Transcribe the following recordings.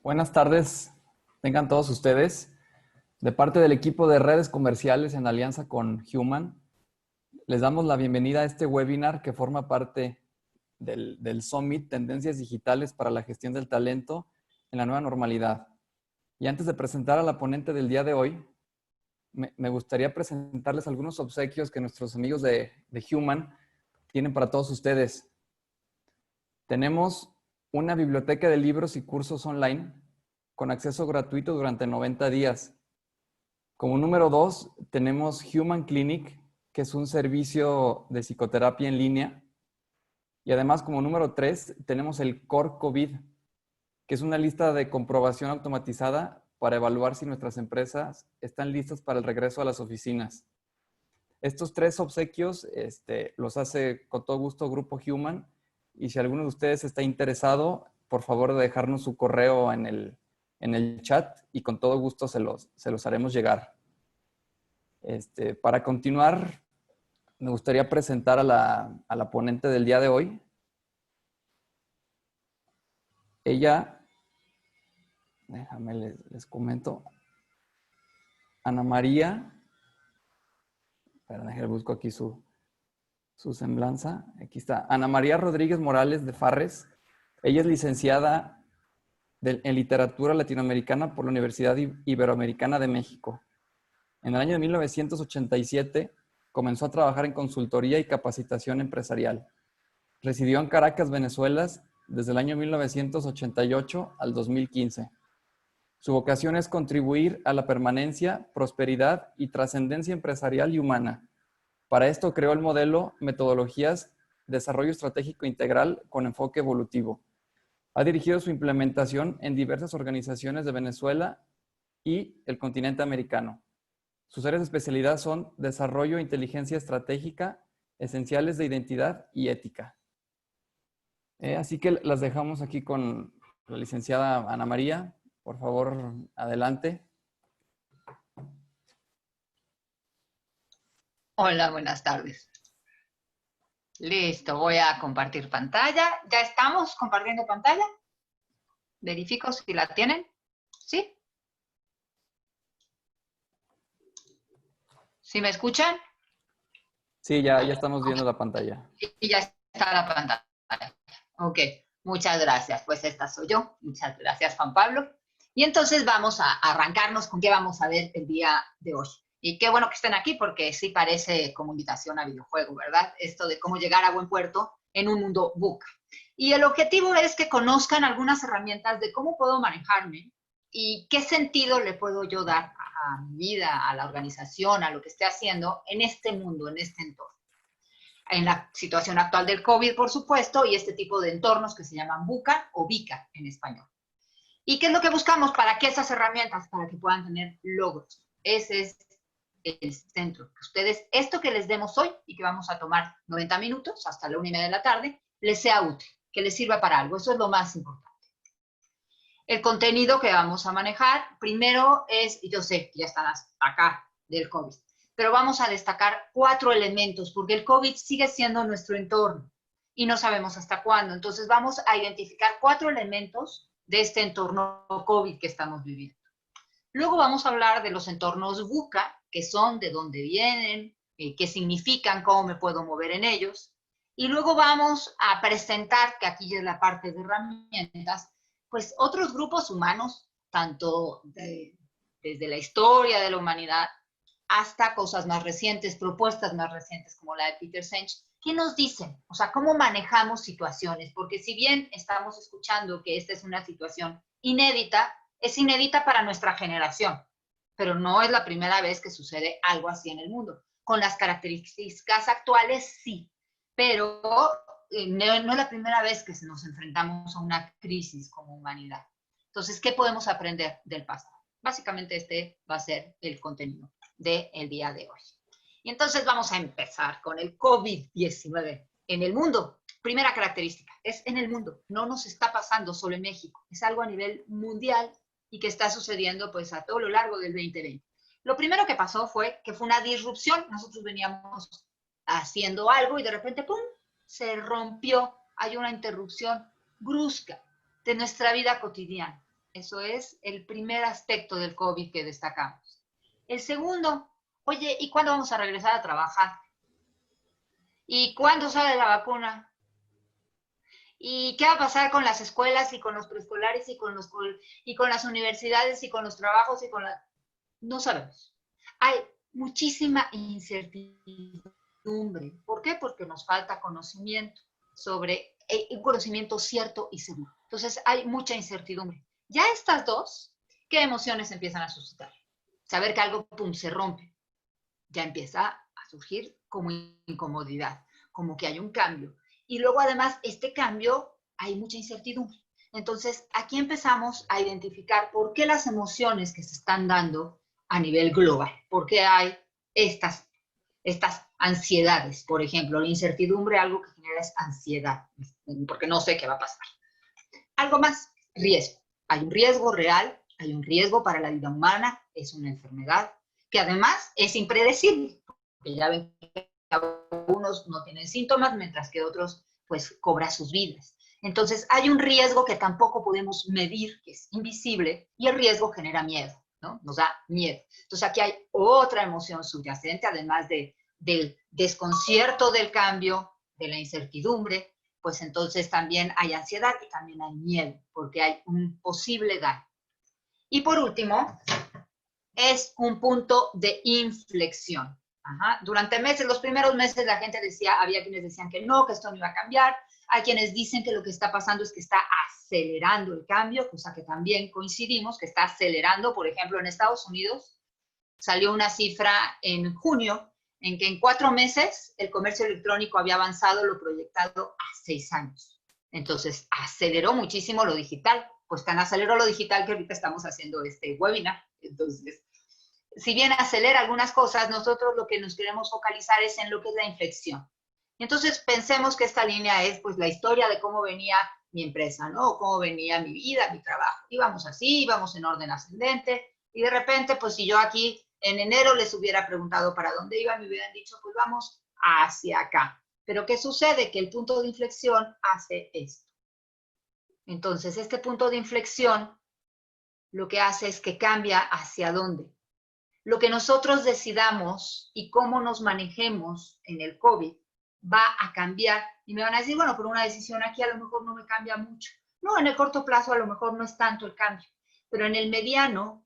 Buenas tardes, tengan todos ustedes. De parte del equipo de redes comerciales en alianza con Human, les damos la bienvenida a este webinar que forma parte del Summit Tendencias Digitales para la Gestión del Talento en la Nueva Normalidad. Y antes de presentar a la ponente del día de hoy, me gustaría presentarles algunos obsequios que nuestros amigos de Human tienen para todos ustedes. Tenemos una biblioteca de libros y cursos online con acceso gratuito durante 90 días. Como número 2, tenemos Human Clinic, que es un servicio de psicoterapia en línea. Y además, como número 3, tenemos el Core COVID, que es una lista de comprobación automatizada para evaluar si nuestras empresas están listas para el regreso a las oficinas. Estos 3 obsequios los hace con todo gusto Grupo Human. Y si alguno de ustedes está interesado, por favor de dejarnos su correo en el chat y con todo gusto se los haremos llegar. Para continuar, me gustaría presentar a la ponente del día de hoy. Ella, déjame les comento, Ana María, déjame busco aquí su semblanza. Aquí está, Ana María Rodríguez Morales de Farres. Ella es licenciada en Literatura Latinoamericana por la Universidad Iberoamericana de México. En el año de 1987 comenzó a trabajar en consultoría y capacitación empresarial. Residió en Caracas, Venezuela, desde el año 1988 al 2015. Su vocación es contribuir a la permanencia, prosperidad y trascendencia empresarial y humana. Para esto creó el modelo Metodologías Desarrollo Estratégico Integral con enfoque evolutivo. Ha dirigido su implementación en diversas organizaciones de Venezuela y el continente americano. Sus áreas de especialidad son desarrollo e inteligencia estratégica, esenciales de identidad y ética. Así que las dejamos aquí con la licenciada Ana María. Por favor, adelante. Hola, buenas tardes. Listo, voy a compartir pantalla. ¿Ya estamos compartiendo pantalla? Verifico si la tienen. ¿Sí? ¿Sí me escuchan? Sí, ya estamos viendo la pantalla. Y ya está la pantalla. Ok, muchas gracias. Pues esta soy yo. Muchas gracias, Juan Pablo. Y entonces vamos a arrancarnos con qué vamos a ver el día de hoy. Y qué bueno que estén aquí porque sí parece como invitación a videojuego, ¿verdad? Esto de cómo llegar a buen puerto en un mundo VUCA. Y el objetivo es que conozcan algunas herramientas de cómo puedo manejarme y qué sentido le puedo yo dar a mi vida, a la organización, a lo que esté haciendo en este mundo, en este entorno. En la situación actual del COVID, por supuesto, y este tipo de entornos que se llaman VUCA o VICA en español. ¿Y qué es lo que buscamos? ¿Para qué esas herramientas? Para que puedan tener logros. Ese es el centro. Que ustedes, esto que les demos hoy y que vamos a tomar 90 minutos hasta la 1:30 de la tarde, les sea útil, que les sirva para algo. Eso es lo más importante. El contenido que vamos a manejar, primero es, y yo sé que ya están acá del COVID, pero vamos a destacar 4 elementos, porque el COVID sigue siendo nuestro entorno y no sabemos hasta cuándo. Entonces vamos a identificar 4 elementos de este entorno COVID que estamos viviendo. Luego vamos a hablar de los entornos VUCA, que son, de dónde vienen, qué significan, cómo me puedo mover en ellos. Y luego vamos a presentar, que aquí es la parte de herramientas, pues otros grupos humanos, tanto desde la historia de la humanidad hasta cosas más recientes, propuestas más recientes como la de Peter Senge. ¿Qué nos dicen? O sea, ¿cómo manejamos situaciones? Porque si bien estamos escuchando que esta es una situación inédita, es inédita para nuestra generación, pero no es la primera vez que sucede algo así en el mundo. Con las características actuales, sí, pero no es la primera vez que nos enfrentamos a una crisis como humanidad. Entonces, ¿qué podemos aprender del pasado? Básicamente este va a ser el contenido del día de hoy. Y entonces vamos a empezar con el COVID-19 en el mundo. Primera característica, es en el mundo, no nos está pasando solo en México, es algo a nivel mundial y que está sucediendo pues a todo lo largo del 2020. Lo primero que pasó fue que fue una disrupción, nosotros veníamos haciendo algo y de repente, ¡pum!, se rompió, hay una interrupción brusca de nuestra vida cotidiana. Eso es el primer aspecto del COVID que destacamos. El segundo, oye, ¿y cuándo vamos a regresar a trabajar? ¿Y cuándo sale la vacuna? ¿Y qué va a pasar con las escuelas y con los preescolares y con las universidades y con los trabajos y con la... No sabemos. Hay muchísima incertidumbre. ¿Por qué? Porque nos falta conocimiento sobre un conocimiento cierto y seguro. Entonces hay mucha incertidumbre. Ya estas dos, ¿qué emociones empiezan a suscitar? Saber que algo, pum, se rompe. Ya empieza a surgir como incomodidad, como que hay un cambio. Y luego además este cambio hay mucha incertidumbre. Entonces aquí empezamos a identificar por qué las emociones que se están dando a nivel global, por qué hay estas ansiedades, por ejemplo, la incertidumbre algo que genera es ansiedad, porque no sé qué va a pasar. Algo más, riesgo. Hay un riesgo real, hay un riesgo para la vida humana, es una enfermedad que además es impredecible, porque ya ven que algunos no tienen síntomas, mientras que otros pues cobran sus vidas. Entonces hay un riesgo que tampoco podemos medir, que es invisible, y el riesgo genera miedo, ¿no? Nos da miedo. Entonces aquí hay otra emoción subyacente, además del desconcierto del cambio, de la incertidumbre, pues entonces también hay ansiedad y también hay miedo, porque hay un posible daño. Y por último, es un punto de inflexión. Ajá. Durante meses, los primeros meses la gente decía, había quienes decían que no, que esto no iba a cambiar, hay quienes dicen que lo que está pasando es que está acelerando el cambio, cosa que también coincidimos, que está acelerando. Por ejemplo, en Estados Unidos salió una cifra en junio en que en 4 meses el comercio electrónico había avanzado lo proyectado a 6 años. Entonces, aceleró muchísimo lo digital, pues tan aceleró lo digital que ahorita estamos haciendo este webinar. Entonces, si bien acelera algunas cosas, nosotros lo que nos queremos focalizar es en lo que es la inflexión. Entonces, pensemos que esta línea es pues la historia de cómo venía mi empresa, ¿no? O cómo venía mi vida, mi trabajo. Íbamos así, íbamos en orden ascendente, y de repente, pues si yo aquí en enero les hubiera preguntado para dónde iba, me hubieran dicho, pues vamos hacia acá. Pero ¿qué sucede? Que el punto de inflexión hace esto. Entonces, este punto de inflexión lo que hace es que cambia hacia dónde. Lo que nosotros decidamos y cómo nos manejemos en el COVID va a cambiar. Y me van a decir, bueno, pero una decisión aquí a lo mejor no me cambia mucho. No, en el corto plazo a lo mejor no es tanto el cambio, pero en el mediano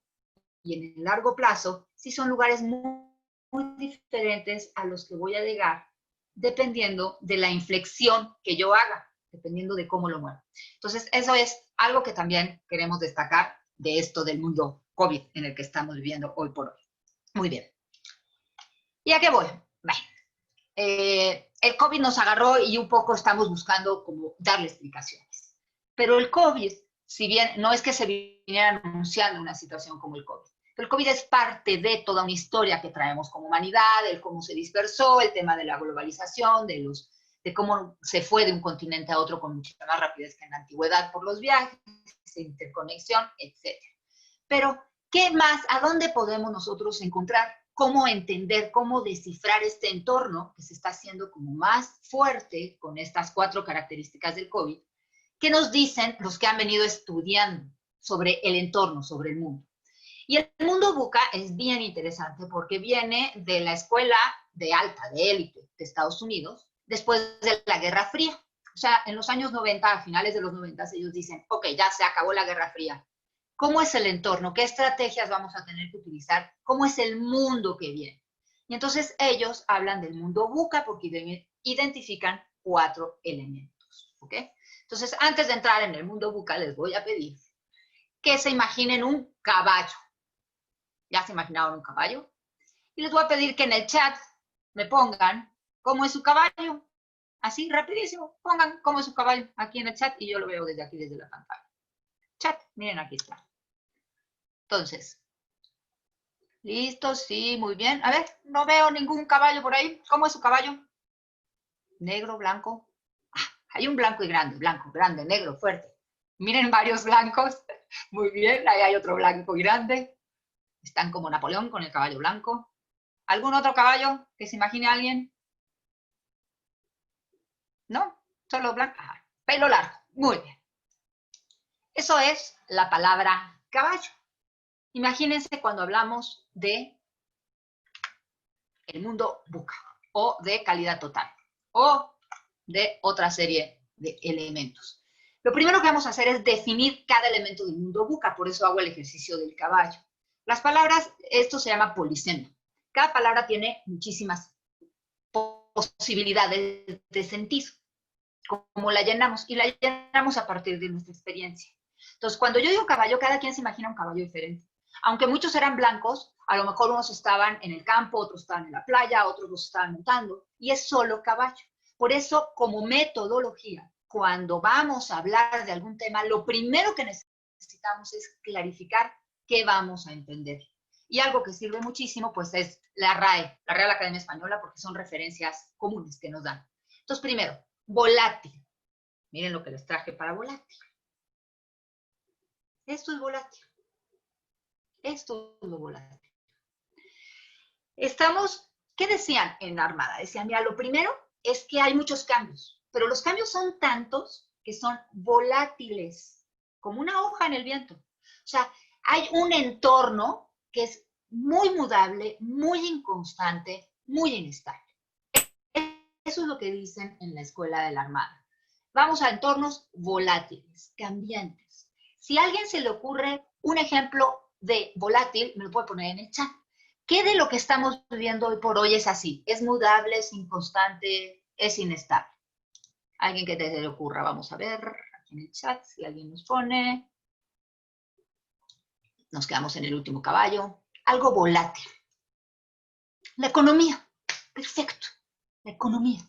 y en el largo plazo sí son lugares muy diferentes a los que voy a llegar, dependiendo de la inflexión que yo haga, dependiendo de cómo lo mueva. Entonces, eso es algo que también queremos destacar de esto del mundo COVID en el que estamos viviendo hoy por hoy. Muy bien. ¿Y a qué voy? Bueno, el COVID nos agarró y un poco estamos buscando como darle explicaciones. Pero el COVID, si bien no es que se viniera anunciando una situación como el COVID, pero el COVID es parte de toda una historia que traemos como humanidad, el cómo se dispersó, el tema de la globalización, de cómo se fue de un continente a otro con mucha más rapidez que en la antigüedad por los viajes, interconexión, etc. Pero, ¿qué más? ¿A dónde podemos nosotros encontrar cómo entender, cómo descifrar este entorno que se está haciendo como más fuerte con estas 4 características del COVID? ¿Qué nos dicen los que han venido estudiando sobre el entorno, sobre el mundo? Y el mundo VUCA es bien interesante porque viene de la escuela de alta, de élite de Estados Unidos, después de la Guerra Fría. O sea, en los años 90, a finales de los 90, ellos dicen, ok, ya se acabó la Guerra Fría. ¿Cómo es el entorno? ¿Qué estrategias vamos a tener que utilizar? ¿Cómo es el mundo que viene? Y entonces ellos hablan del mundo VUCA porque identifican 4 elementos. ¿Ok? Entonces, antes de entrar en el mundo VUCA, les voy a pedir que se imaginen un caballo. ¿Ya se imaginaron un caballo? Y les voy a pedir que en el chat me pongan cómo es su caballo. Así, rapidísimo. Pongan cómo es su caballo aquí en el chat y yo lo veo desde aquí, desde la pantalla. Chat, miren, aquí está. Entonces, ¿listo? Sí, muy bien. A ver, no veo ningún caballo por ahí. ¿Cómo es su caballo? Negro, blanco. Ah, hay un blanco y grande, blanco, grande, negro, fuerte. Miren varios blancos. Muy bien, ahí hay otro blanco y grande. Están como Napoleón con el caballo blanco. ¿Algún otro caballo que se imagine a alguien? ¿No? Solo blanco. Ajá. Pelo largo. Muy bien. Eso es la palabra caballo. Imagínense cuando hablamos de el mundo VUCA, o de calidad total, o de otra serie de elementos. Lo primero que vamos a hacer es definir cada elemento del mundo VUCA, por eso hago el ejercicio del caballo. Las palabras, esto se llama polisema. Cada palabra tiene muchísimas posibilidades de sentir, como la llenamos, y la llenamos a partir de nuestra experiencia. Entonces, cuando yo digo caballo, cada quien se imagina un caballo diferente. Aunque muchos eran blancos, a lo mejor unos estaban en el campo, otros estaban en la playa, otros los estaban montando, y es solo caballo. Por eso, como metodología, cuando vamos a hablar de algún tema, lo primero que necesitamos es clarificar qué vamos a entender. Y algo que sirve muchísimo, pues, es la RAE, la Real Academia Española, porque son referencias comunes que nos dan. Entonces, primero, volátil. Miren lo que les traje para volátil. Esto es volátil. Esto es lo volátil. ¿Qué decían en la Armada? Decían, mira, lo primero es que hay muchos cambios, pero los cambios son tantos que son volátiles, como una hoja en el viento. O sea, hay un entorno que es muy mudable, muy inconstante, muy inestable. Eso es lo que dicen en la escuela de la Armada. Vamos a entornos volátiles, cambiantes. Si a alguien se le ocurre un ejemplo de volátil, me lo puede poner en el chat. ¿Qué de lo que estamos viviendo hoy por hoy es así? ¿Es mudable, es inconstante, es inestable? Alguien que te le ocurra, vamos a ver aquí en el chat, si alguien nos pone. Nos quedamos en el último caballo. Algo volátil. La economía. Perfecto. La economía.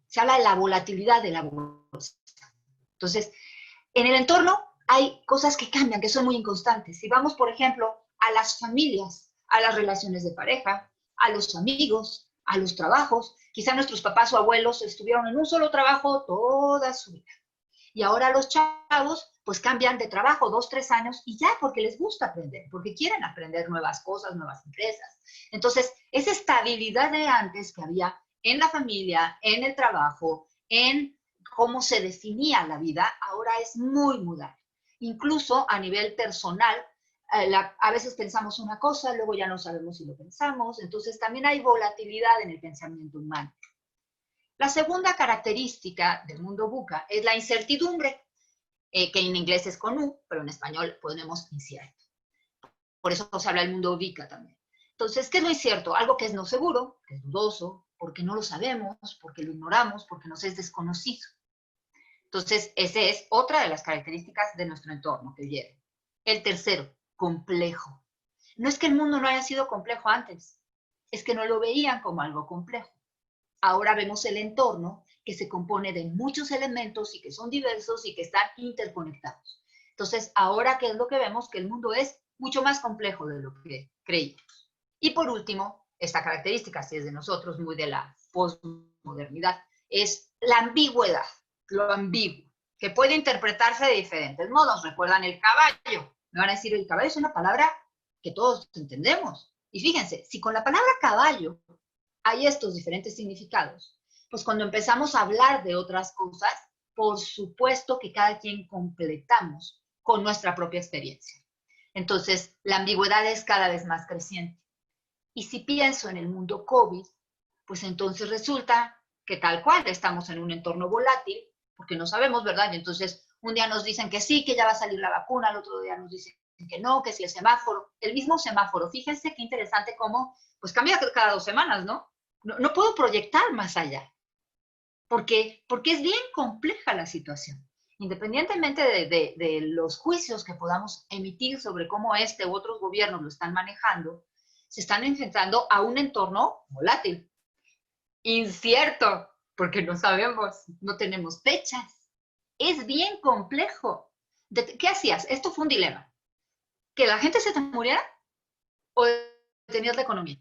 Se habla de la volatilidad de la bolsa. Entonces, en el entorno hay cosas que cambian, que son muy inconstantes. Si vamos, por ejemplo, a las familias, a las relaciones de pareja, a los amigos, a los trabajos, quizá nuestros papás o abuelos estuvieron en un solo trabajo toda su vida. Y ahora los chavos, pues cambian de trabajo 2, 3 años y ya, porque les gusta aprender, porque quieren aprender nuevas cosas, nuevas empresas. Entonces, esa estabilidad de antes que había en la familia, en el trabajo, en cómo se definía la vida, ahora es muy mudable. Incluso a nivel personal, a veces pensamos una cosa, luego ya no sabemos si lo pensamos, entonces también hay volatilidad en el pensamiento humano. La segunda característica del mundo VUCA es la incertidumbre, que en inglés es con U, pero en español ponemos incierto. Por eso se habla del mundo VICA también. Entonces, ¿qué es lo incierto? Algo que es no seguro, que es dudoso, porque no lo sabemos, porque lo ignoramos, porque nos es desconocido. Entonces, esa es otra de las características de nuestro entorno que viene. El tercero, complejo. No es que el mundo no haya sido complejo antes, es que no lo veían como algo complejo. Ahora vemos el entorno que se compone de muchos elementos y que son diversos y que están interconectados. Entonces, ahora, ¿qué es lo que vemos? Que el mundo es mucho más complejo de lo que creíamos. Y por último, esta característica, si es de nosotros, muy de la posmodernidad, es la ambigüedad, lo ambiguo, que puede interpretarse de diferentes modos. ¿Recuerdan el caballo? Me van a decir, el caballo es una palabra que todos entendemos. Y fíjense, si con la palabra caballo hay estos diferentes significados, pues cuando empezamos a hablar de otras cosas, por supuesto que cada quien completamos con nuestra propia experiencia. Entonces, la ambigüedad es cada vez más creciente. Y si pienso en el mundo COVID, pues entonces resulta que tal cual estamos en un entorno volátil, porque no sabemos, ¿verdad? Y entonces un día nos dicen que sí, que ya va a salir la vacuna, al otro día nos dicen que no, que si el semáforo, el mismo semáforo, fíjense qué interesante cómo, pues cambia cada 2 semanas, ¿no? No puedo proyectar más allá, porque es bien compleja la situación. Independientemente de los juicios que podamos emitir sobre cómo este u otros gobiernos lo están manejando, se están enfrentando a un entorno volátil, incierto, porque no sabemos, no tenemos fechas. Es bien complejo. ¿Qué hacías? Esto fue un dilema. ¿Que la gente se te muriera o tenías la economía?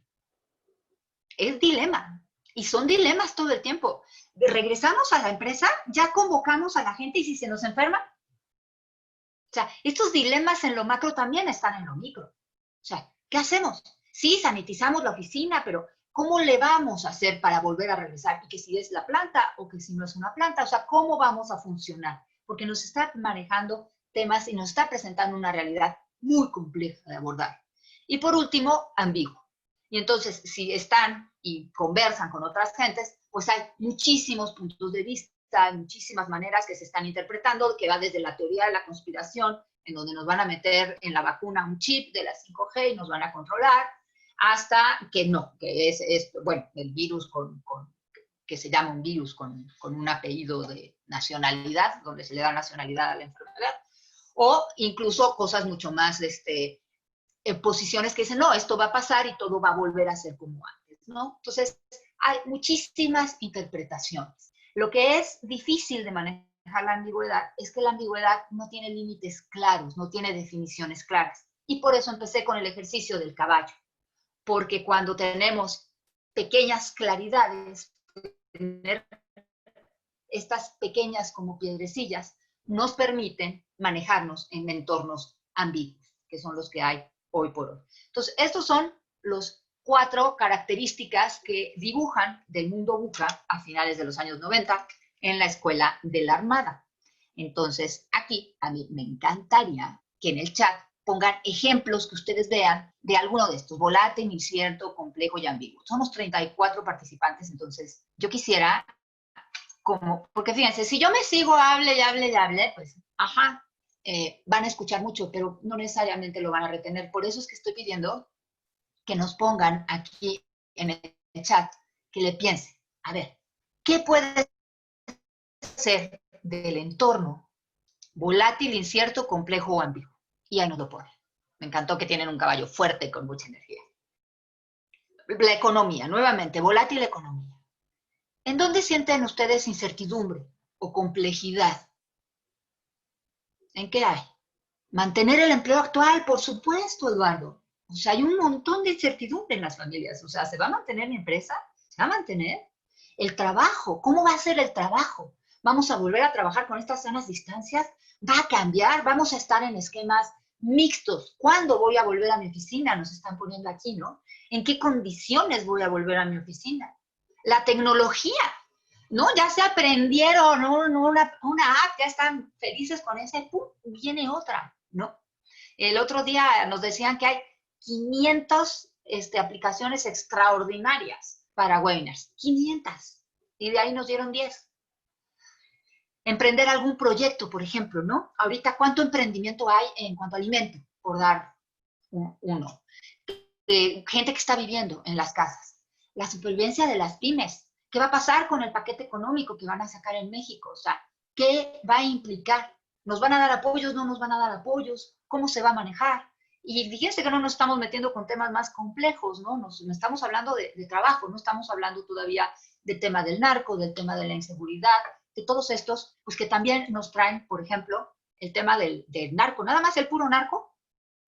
Es dilema. Y son dilemas todo el tiempo. Regresamos a la empresa, ya convocamos a la gente y si se nos enferma. O sea, estos dilemas en lo macro también están en lo micro. O sea, ¿qué hacemos? Sí, sanitizamos la oficina, pero ¿cómo le vamos a hacer para volver a regresar? Y que si es la planta o que si no es una planta, o sea, ¿cómo vamos a funcionar? Porque nos está manejando temas y nos está presentando una realidad muy compleja de abordar. Y por último, ambiguo. Y entonces, si están y conversan con otras gentes, pues hay muchísimos puntos de vista, hay muchísimas maneras que se están interpretando, que va desde la teoría de la conspiración, en donde nos van a meter en la vacuna un chip de la 5G y nos van a controlar, hasta que no, que es bueno, el virus que se llama un virus con un apellido de nacionalidad, donde se le da nacionalidad a la enfermedad, o incluso cosas mucho más, posiciones que dicen, no, esto va a pasar y todo va a volver a ser como antes, ¿no? Entonces, hay muchísimas interpretaciones. Lo que es difícil de manejar la ambigüedad es que la ambigüedad no tiene límites claros, no tiene definiciones claras. Y por eso empecé con el ejercicio del caballo, porque cuando tenemos pequeñas claridades, tener estas pequeñas como piedrecillas, nos permiten manejarnos en entornos ambiguos, que son los que hay hoy por hoy. Entonces, estos son los 4 características que dibujan del mundo VUCA a finales de los años 90 en la Escuela de la Armada. Entonces, aquí a mí me encantaría que en el chat pongan ejemplos que ustedes vean de alguno de estos, volátil, incierto, complejo y ambiguo. Somos 34 participantes, entonces yo quisiera porque fíjense, si yo me sigo, hable y hable y hable, pues, ajá, van a escuchar mucho, pero no necesariamente lo van a retener. Por eso es que estoy pidiendo que nos pongan aquí en el chat, que le piensen, a ver, ¿qué puede ser del entorno volátil, incierto, complejo o ambiguo? Y ahí nos lo ponen. Me encantó que tienen un caballo fuerte con mucha energía. La economía, nuevamente, volátil economía. ¿En dónde sienten ustedes incertidumbre o complejidad? ¿En qué hay? Mantener el empleo actual, por supuesto, Eduardo. O sea, hay un montón de incertidumbre en las familias. O sea, ¿se va a mantener mi empresa? ¿Se va a mantener? El trabajo, ¿cómo va a ser el trabajo? ¿Vamos a volver a trabajar con estas sanas distancias? ¿Va a cambiar? ¿Vamos a estar en esquemas mixtos? ¿Cuándo voy a volver a mi oficina? Nos están poniendo aquí, ¿no? ¿En qué condiciones voy a volver a mi oficina? La tecnología, ¿no? Ya se aprendieron, ¿no? una app, ya están felices con ese, ¡pum! Viene otra, ¿no? El otro día nos decían que hay 500 aplicaciones extraordinarias para webinars, 500, y de ahí nos dieron 10. Emprender algún proyecto, por ejemplo, ¿no? Ahorita, ¿cuánto emprendimiento hay en cuanto a alimento? Por dar uno. Gente que está viviendo en las casas. La supervivencia de las pymes. ¿Qué va a pasar con el paquete económico que van a sacar en México? O sea, ¿qué va a implicar? ¿Nos van a dar apoyos? ¿No nos van a dar apoyos? ¿Cómo se va a manejar? Y fíjense que no nos estamos metiendo con temas más complejos, ¿no? Nos estamos hablando de trabajo, no estamos hablando todavía del tema del narco, del tema de la inseguridad, de todos estos, pues que también nos traen, por ejemplo, el tema del narco. Nada más el puro narco,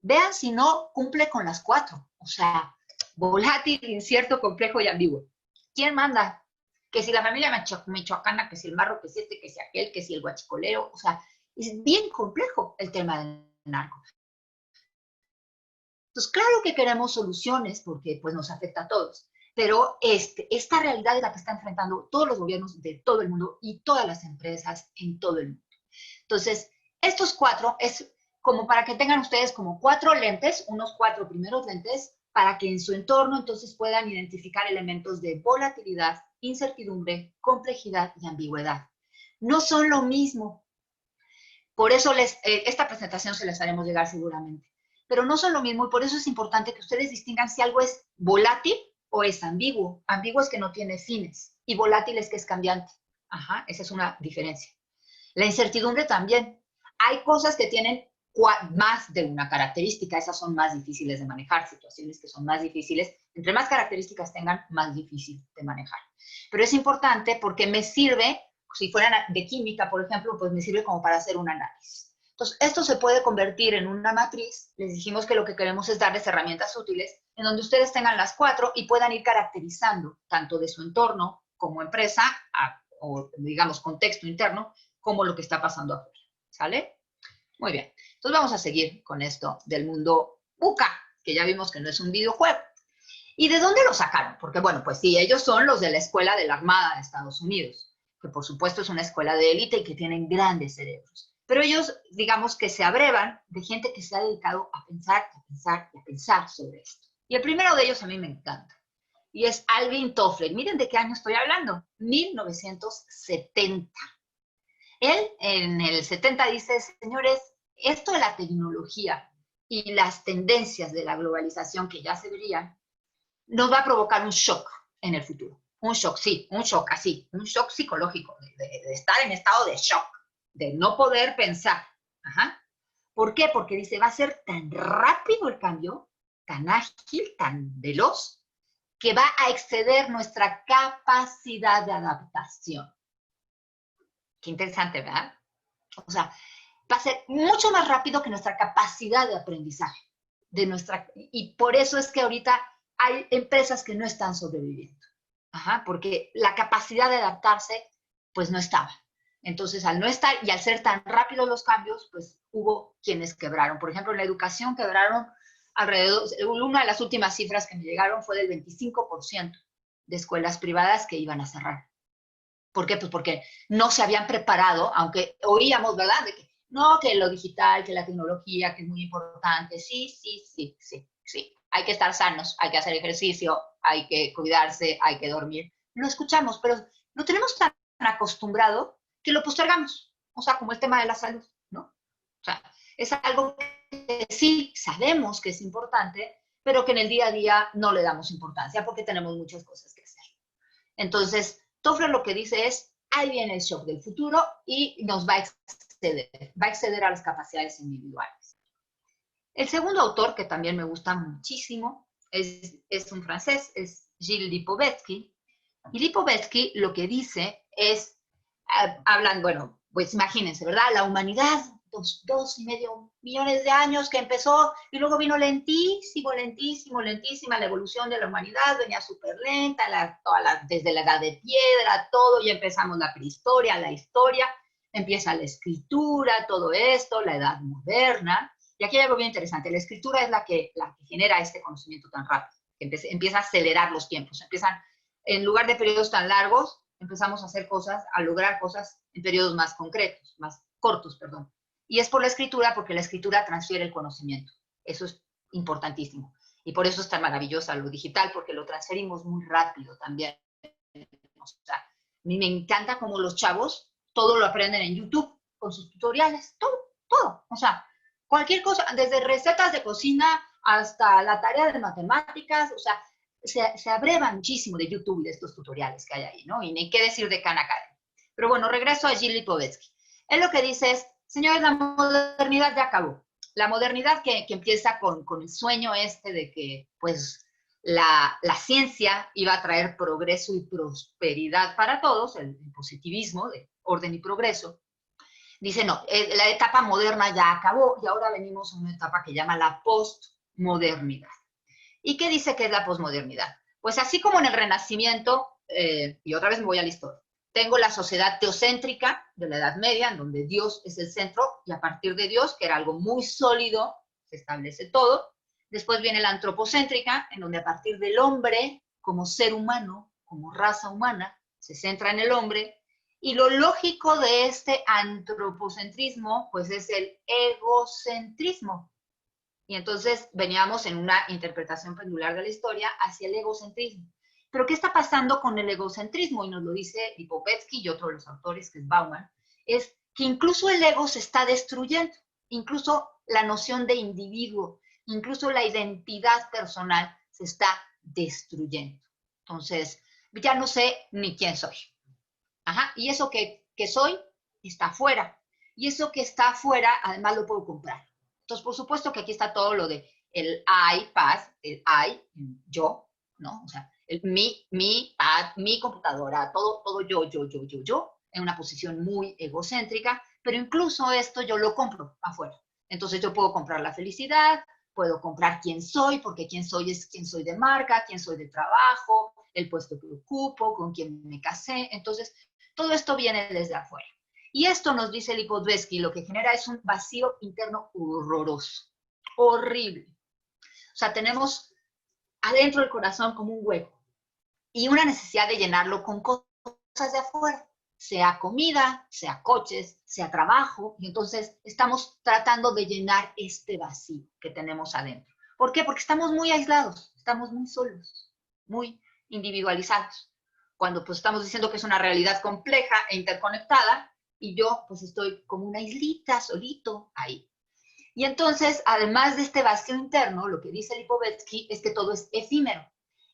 vean si no cumple con las 4. O sea, volátil, incierto, complejo y ambiguo. ¿Quién manda? Que si la familia michoacana, que si el marro, que si que si aquel, que si el guachicolero. O sea, es bien complejo el tema del narco. Entonces, claro que queremos soluciones porque pues nos afecta a todos. Pero esta realidad es la que están enfrentando todos los gobiernos de todo el mundo y todas las empresas en todo el mundo. Entonces, estos 4 es como para que tengan ustedes como 4 lentes, unos 4 primeros lentes, para que en su entorno entonces puedan identificar elementos de volatilidad, incertidumbre, complejidad y ambigüedad. No son lo mismo. Por eso esta presentación se les haremos llegar seguramente. Pero no son lo mismo y por eso es importante que ustedes distingan si algo es volátil o es ambiguo. Ambiguo es que no tiene fines y volátil es que es cambiante. Ajá, esa es una diferencia. La incertidumbre también. Hay cosas que tienen más de una característica, esas son más difíciles de manejar, situaciones que son más difíciles, entre más características tengan, más difícil de manejar. Pero es importante porque me sirve, si fueran de química, por ejemplo, pues me sirve como para hacer un análisis. Entonces, esto se puede convertir en una matriz. Les dijimos que lo que queremos es darles herramientas útiles en donde ustedes tengan las 4 y puedan ir caracterizando tanto de su entorno como empresa, o digamos contexto interno, como lo que está pasando afuera. ¿Sale? Muy bien. Entonces vamos a seguir con esto del mundo VUCA, que ya vimos que no es un videojuego. ¿Y de dónde lo sacaron? Porque, bueno, pues sí, ellos son los de la Escuela de la Armada de Estados Unidos, que por supuesto es una escuela de élite y que tienen grandes cerebros. Pero ellos, digamos que se abrevan de gente que se ha dedicado a pensar, a pensar y a pensar sobre esto. Y el primero de ellos a mí me encanta. Y es Alvin Toffler. Miren de qué año estoy hablando. 1970. Él en el 70 dice, señores, esto de la tecnología y las tendencias de la globalización que ya se verían, nos va a provocar un shock en el futuro. Un shock, sí, un shock así, un shock psicológico, de estar en estado de shock, de no poder pensar. Ajá. ¿Por qué? Porque dice, va a ser tan rápido el cambio, tan ágil, tan veloz, que va a exceder nuestra capacidad de adaptación. Qué interesante, ¿verdad? O sea, va a ser mucho más rápido que nuestra capacidad de aprendizaje. Y por eso es que ahorita hay empresas que no están sobreviviendo. Ajá, porque la capacidad de adaptarse, pues no estaba. Entonces, al no estar y al ser tan rápidos los cambios, pues hubo quienes quebraron. Por ejemplo, en la educación quebraron alrededor, una de las últimas cifras que me llegaron fue del 25% de escuelas privadas que iban a cerrar. ¿Por qué? Pues porque no se habían preparado, aunque oíamos, ¿verdad? De que no, que lo digital, que la tecnología, que es muy importante. Sí, sí, sí, sí, sí. Hay que estar sanos, hay que hacer ejercicio, hay que cuidarse, hay que dormir. Lo escuchamos, pero lo tenemos tan acostumbrado que lo postergamos. O sea, como el tema de la salud, ¿no? O sea, es algo que sí sabemos que es importante, pero que en el día a día no le damos importancia porque tenemos muchas cosas que hacer. Entonces, Toffler lo que dice es, ahí viene el shock del futuro y nos va a exceder a las capacidades individuales. El segundo autor, que también me gusta muchísimo, es un francés, es Gilles Lipovetsky. Y Lipovetsky lo que dice es, hablan, bueno, pues imagínense, ¿verdad? La humanidad, 2,5 millones de años que empezó y luego vino lentísimo, lentísimo, lentísima la evolución de la humanidad, venía súper lenta, desde la edad de piedra, todo, y empezamos la prehistoria, la historia, empieza la escritura, todo esto, la edad moderna. Y aquí hay algo bien interesante, la escritura es la que genera este conocimiento tan rápido, que empieza a acelerar los tiempos, en lugar de periodos tan largos, empezamos a hacer cosas, a lograr cosas en periodos más concretos, más cortos, perdón. Y es por la escritura, porque la escritura transfiere el conocimiento. Eso es importantísimo. Y por eso es tan maravillosa lo digital, porque lo transferimos muy rápido también. O sea, a mí me encanta cómo los chavos todo lo aprenden en YouTube, con sus tutoriales, todo, todo. O sea, cualquier cosa, desde recetas de cocina hasta la tarea de matemáticas, o sea, se abreva muchísimo de YouTube y de estos tutoriales que hay ahí, ¿no? Y ni qué decir de Khan Academy. Pero bueno, regreso a Gilles Lipovetsky. Él lo que dice es, señores, la modernidad ya acabó. La modernidad que empieza con el sueño este de que, pues, la ciencia iba a traer progreso y prosperidad para todos, el positivismo de orden y progreso. Dice, no, la etapa moderna ya acabó y ahora venimos a una etapa que llama la postmodernidad. ¿Y qué dice que es la posmodernidad? Pues así como en el Renacimiento, y otra vez me voy a la historia, tengo la sociedad teocéntrica de la Edad Media, en donde Dios es el centro, y a partir de Dios, que era algo muy sólido, se establece todo. Después viene la antropocéntrica, en donde a partir del hombre, como ser humano, como raza humana, se centra en el hombre, y lo lógico de este antropocentrismo, pues es el egocentrismo. Y entonces veníamos en una interpretación pendular de la historia hacia el egocentrismo. Pero ¿qué está pasando con el egocentrismo? Y nos lo dice Lipovetsky y otro de los autores, que es Bauman, es que incluso el ego se está destruyendo, incluso la noción de individuo, incluso la identidad personal se está destruyendo. Entonces, ya no sé ni quién soy. Ajá, y eso que soy está afuera. Y eso que está afuera, además lo puedo comprar. Entonces, por supuesto que aquí está todo lo de el iPad, el I, yo, ¿no? O sea, mi pad, mi computadora, todo yo, en una posición muy egocéntrica, pero incluso esto yo lo compro afuera. Entonces yo puedo comprar la felicidad, puedo comprar quién soy, porque quién soy es quién soy de marca, quién soy de trabajo, el puesto que ocupo, con quién me casé. Entonces, todo esto viene desde afuera. Y esto nos dice Lipovetsky, lo que genera es un vacío interno horroroso, horrible. O sea, tenemos adentro del corazón como un hueco y una necesidad de llenarlo con cosas de afuera. sea comida, sea coches, sea trabajo, y entonces estamos tratando de llenar este vacío que tenemos adentro. ¿Por qué? Porque estamos muy aislados, estamos muy solos, muy individualizados. Cuando pues estamos diciendo que es una realidad compleja e interconectada, y yo pues estoy como una islita solito ahí. Y entonces, además de este vacío interno, lo que dice Lipovetsky es que todo es efímero.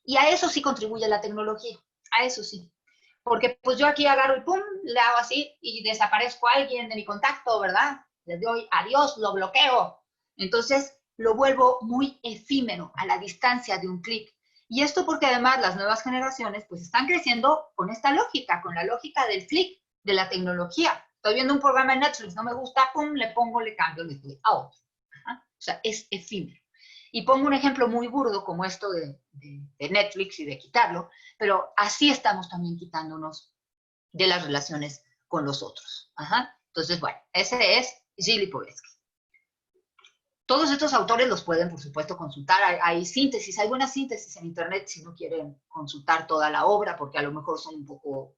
Y a eso sí contribuye la tecnología, a eso sí. Porque pues yo aquí agarro y pum, le hago así y desaparezco a alguien de mi contacto, ¿verdad? Le doy adiós, lo bloqueo. Entonces lo vuelvo muy efímero, a la distancia de un clic. Y esto porque además las nuevas generaciones pues están creciendo con esta lógica, con la lógica del clic, de la tecnología. Estoy viendo un programa en Netflix, no me gusta, pum, le pongo, le cambio, le doy a otro. ¿Ah? O sea, es efímero. Y pongo un ejemplo muy burdo como esto de Netflix y de quitarlo, pero así estamos también quitándonos de las relaciones con los otros. Ajá. Entonces, bueno, ese es Gili Lipovetsky. Todos estos autores los pueden, por supuesto, consultar. Hay síntesis, hay buena síntesis en Internet si no quieren consultar toda la obra, porque a lo mejor son un poco,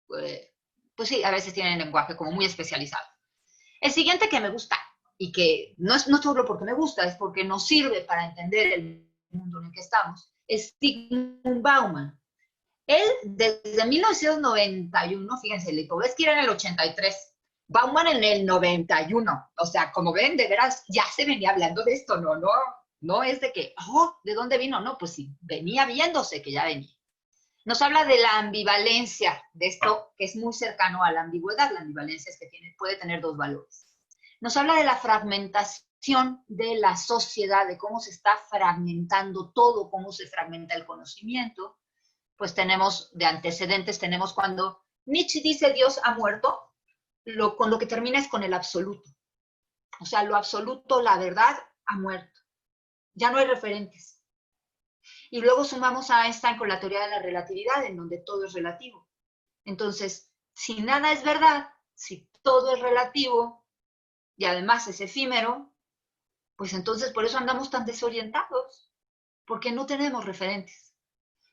pues sí, a veces tienen lenguaje como muy especializado. El siguiente que me gusta, y que no es solo porque me gusta, es porque nos sirve para entender el mundo en el que estamos, es Zygmunt Bauman. Él, desde 1991, fíjense, Lipovetsky era en el 83, Bauman en el 91. O sea, como ven, de veras, ya se venía hablando de esto, no es de que, oh, ¿de dónde vino? No, pues sí, venía viéndose que ya venía. Nos habla de la ambivalencia, de esto que es muy cercano a la ambigüedad. La ambivalencia es que puede tener dos valores. Nos habla de la fragmentación de la sociedad, de cómo se está fragmentando todo, cómo se fragmenta el conocimiento. Pues tenemos de antecedentes, tenemos cuando Nietzsche dice Dios ha muerto, con lo que termina es con el absoluto. O sea, lo absoluto, la verdad, ha muerto. Ya no hay referentes. Y luego sumamos a Einstein con la teoría de la relatividad, en donde todo es relativo. Entonces, si nada es verdad, si todo es relativo y además es efímero, pues entonces por eso andamos tan desorientados, porque no tenemos referentes.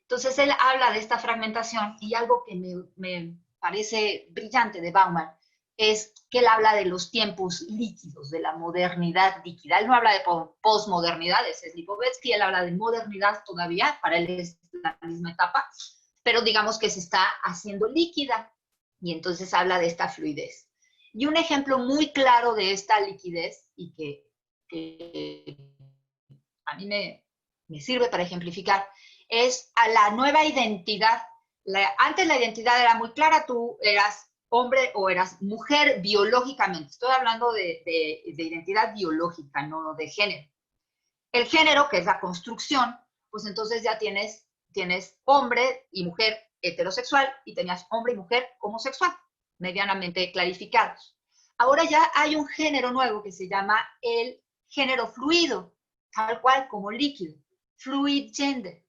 Entonces él habla de esta fragmentación y algo que me parece brillante de Bauman es que él habla de los tiempos líquidos, de la modernidad líquida. Él no habla de posmodernidad, ese es Lipovetsky, él habla de modernidad todavía, para él es la misma etapa, pero digamos que se está haciendo líquida y entonces habla de esta fluidez. Y un ejemplo muy claro de esta liquidez y que a mí me sirve para ejemplificar es a la nueva identidad. Antes la identidad era muy clara, tú eras hombre o eras mujer biológicamente. Estoy hablando de identidad biológica, no de género. El género, que es la construcción, pues entonces ya tienes hombre y mujer heterosexual y tenías hombre y mujer homosexual, medianamente clarificados. Ahora ya hay un género nuevo que se llama el género fluido, tal cual como líquido, fluid gender.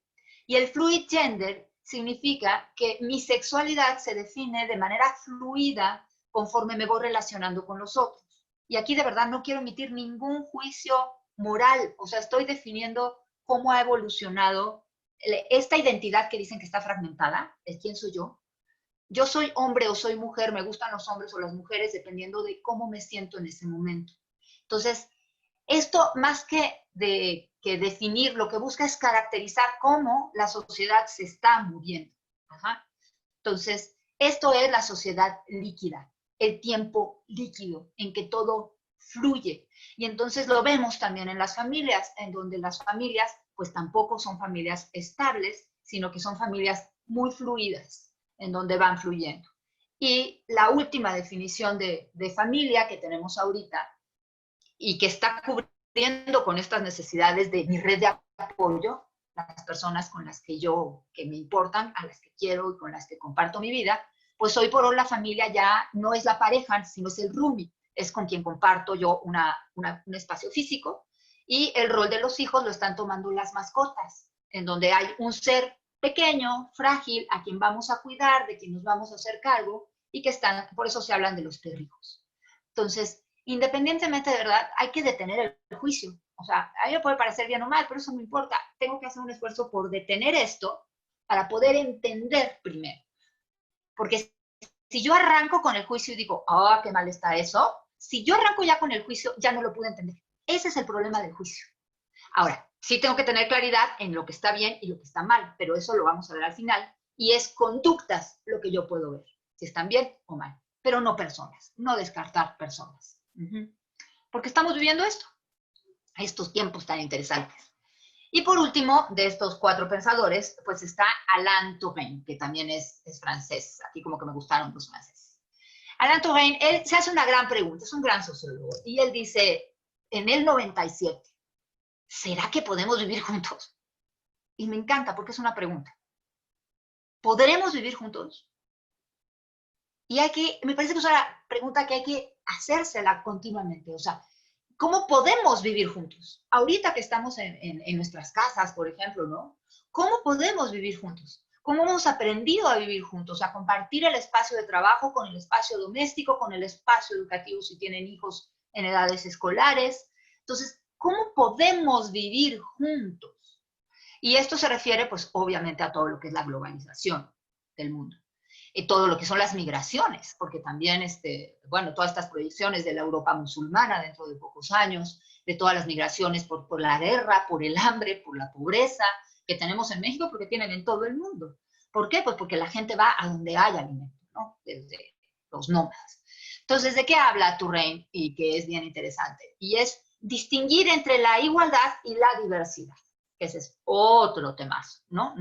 Y el fluid gender significa que mi sexualidad se define de manera fluida conforme me voy relacionando con los otros. Y aquí de verdad no quiero emitir ningún juicio moral, o sea, estoy definiendo cómo ha evolucionado esta identidad que dicen que está fragmentada, es quién soy yo. Yo soy hombre o soy mujer, me gustan los hombres o las mujeres, dependiendo de cómo me siento en ese momento. Entonces, esto más que definir, lo que busca es caracterizar cómo la sociedad se está moviendo. Ajá. Entonces, esto es la sociedad líquida, el tiempo líquido en que todo fluye. Y entonces lo vemos también en las familias, en donde las familias pues tampoco son familias estables, sino que son familias muy fluidas, en donde van fluyendo. Y la última definición de familia que tenemos ahorita y que está cubriendo con estas necesidades de mi red de apoyo, las personas con las que me importan, a las que quiero y con las que comparto mi vida, pues hoy por hoy la familia ya no es la pareja, sino es el roomie, es con quien comparto yo un espacio físico, y el rol de los hijos lo están tomando las mascotas, en donde hay un ser pequeño, frágil, a quien vamos a cuidar, de quien nos vamos a hacer cargo, y que están, por eso se hablan de los perrijos. Entonces, independientemente de verdad, hay que detener el juicio. O sea, a mí me puede parecer bien o mal, pero eso no importa. Tengo que hacer un esfuerzo por detener esto para poder entender primero. Porque si yo arranco con el juicio y digo, ah, qué mal está eso, si yo arranco ya con el juicio, ya no lo pude entender. Ese es el problema del juicio. Ahora, sí tengo que tener claridad en lo que está bien y lo que está mal, pero eso lo vamos a ver al final, y es conductas lo que yo puedo ver, si están bien o mal, pero no personas, no descartar personas. Porque estamos viviendo esto, estos tiempos tan interesantes. Y por último, de estos 4 pensadores, pues está Alain Touraine, que también es francés. Aquí como que me gustaron los franceses. Alain Touraine, él se hace una gran pregunta, es un gran sociólogo, y él dice, en el 97, ¿será que podemos vivir juntos? Y me encanta porque es una pregunta. ¿Podremos vivir juntos? Y me parece que es una pregunta que hay que hacérsela continuamente. O sea, ¿cómo podemos vivir juntos? Ahorita que estamos en nuestras casas, por ejemplo, ¿no? ¿Cómo podemos vivir juntos? ¿Cómo hemos aprendido a vivir juntos? A compartir el espacio de trabajo con el espacio doméstico, con el espacio educativo si tienen hijos en edades escolares. Entonces, ¿cómo podemos vivir juntos? Y esto se refiere, pues, obviamente a todo lo que es la globalización del mundo. Y todo lo que son las migraciones, porque también, bueno, todas estas proyecciones de la Europa musulmana dentro de pocos años, de todas las migraciones por la guerra, por el hambre, por la pobreza que tenemos en México, porque tienen en todo el mundo. ¿Por qué? Pues porque la gente va a donde hay alimento, ¿no? Desde los nómadas. Entonces, ¿de qué habla Touraine? Y que es bien interesante. Y es distinguir entre la igualdad y la diversidad. Ese es otro temazo, ¿no?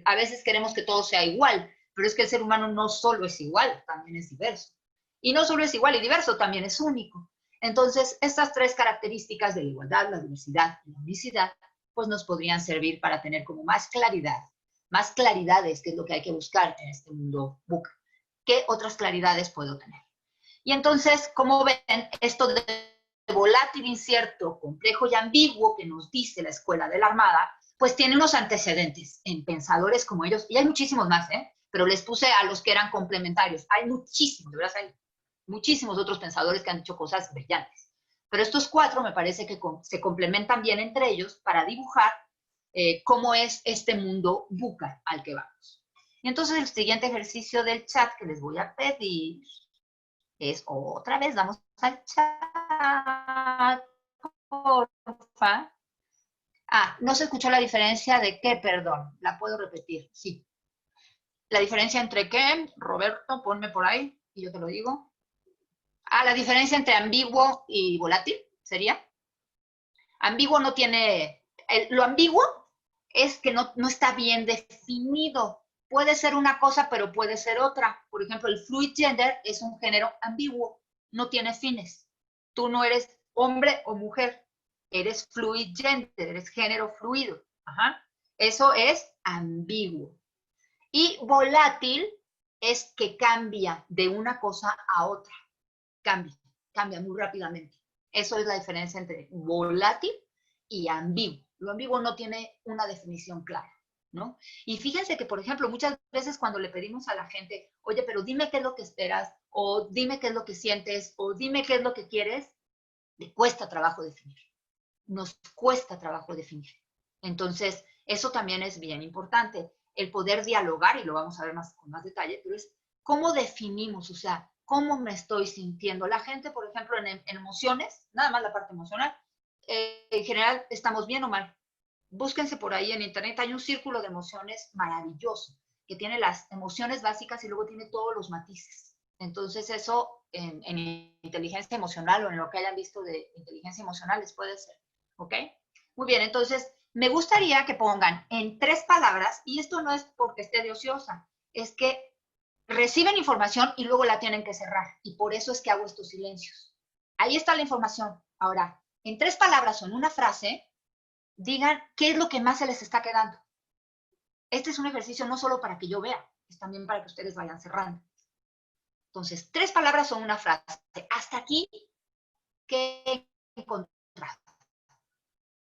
A veces queremos que todo sea igual, pero es que el ser humano no solo es igual, también es diverso. Y no solo es igual y diverso, también es único. Entonces, estas 3 características de la igualdad, la diversidad y la unicidad, pues nos podrían servir para tener como más claridades, que es lo que hay que buscar en este mundo VUCA. ¿Qué otras claridades puedo tener? Y entonces, como ven, esto de volátil, incierto, complejo y ambiguo que nos dice la Escuela de la Armada, pues tiene unos antecedentes en pensadores como ellos, y hay muchísimos más, pero les puse a los que eran complementarios. Hay muchísimos, de verdad, hay muchísimos otros pensadores que han dicho cosas brillantes. Pero estos 4 me parece que se complementan bien entre ellos para dibujar cómo es este mundo VUCA al que vamos. Y entonces el siguiente ejercicio del chat que les voy a pedir es otra vez, vamos al chat, porfa. No se escuchó la diferencia de qué, perdón. La puedo repetir, sí. La diferencia entre qué, Roberto, ponme por ahí y yo te lo digo. La diferencia entre ambiguo y volátil, ¿sería? Ambiguo no tiene... lo ambiguo es que no está bien definido. Puede ser una cosa, pero puede ser otra. Por ejemplo, el fluid gender es un género ambiguo, no tiene fines. Tú no eres hombre o mujer, eres fluid gender, eres género fluido. Ajá. Eso es ambiguo. Y volátil es que cambia de una cosa a otra. Cambia muy rápidamente. Eso es la diferencia entre volátil y ambiguo. Lo ambiguo no tiene una definición clara, ¿no? Y fíjense que, por ejemplo, muchas veces cuando le pedimos a la gente, oye, pero dime qué es lo que esperas, o dime qué es lo que sientes, o dime qué es lo que quieres, le cuesta trabajo definir. Nos cuesta trabajo definir. Entonces, eso también es bien importante, el poder dialogar, y lo vamos a ver con más detalle, pero es cómo definimos, o sea, cómo me estoy sintiendo. La gente, por ejemplo, en emociones, nada más la parte emocional, en general estamos bien o mal. Búsquense por ahí en internet, hay un círculo de emociones maravilloso, que tiene las emociones básicas y luego tiene todos los matices. Entonces eso en inteligencia emocional o en lo que hayan visto de inteligencia emocional les puede ser, ¿ok? Muy bien, entonces me gustaría que pongan en 3 palabras, y esto no es porque esté de ociosa, es que reciben información y luego la tienen que cerrar, y por eso es que hago estos silencios. Ahí está la información. Ahora, en 3 palabras o en una frase, digan qué es lo que más se les está quedando. Este es un ejercicio no solo para que yo vea, es también para que ustedes vayan cerrando. Entonces, 3 palabras o una frase. Hasta aquí, ¿qué he encontrado?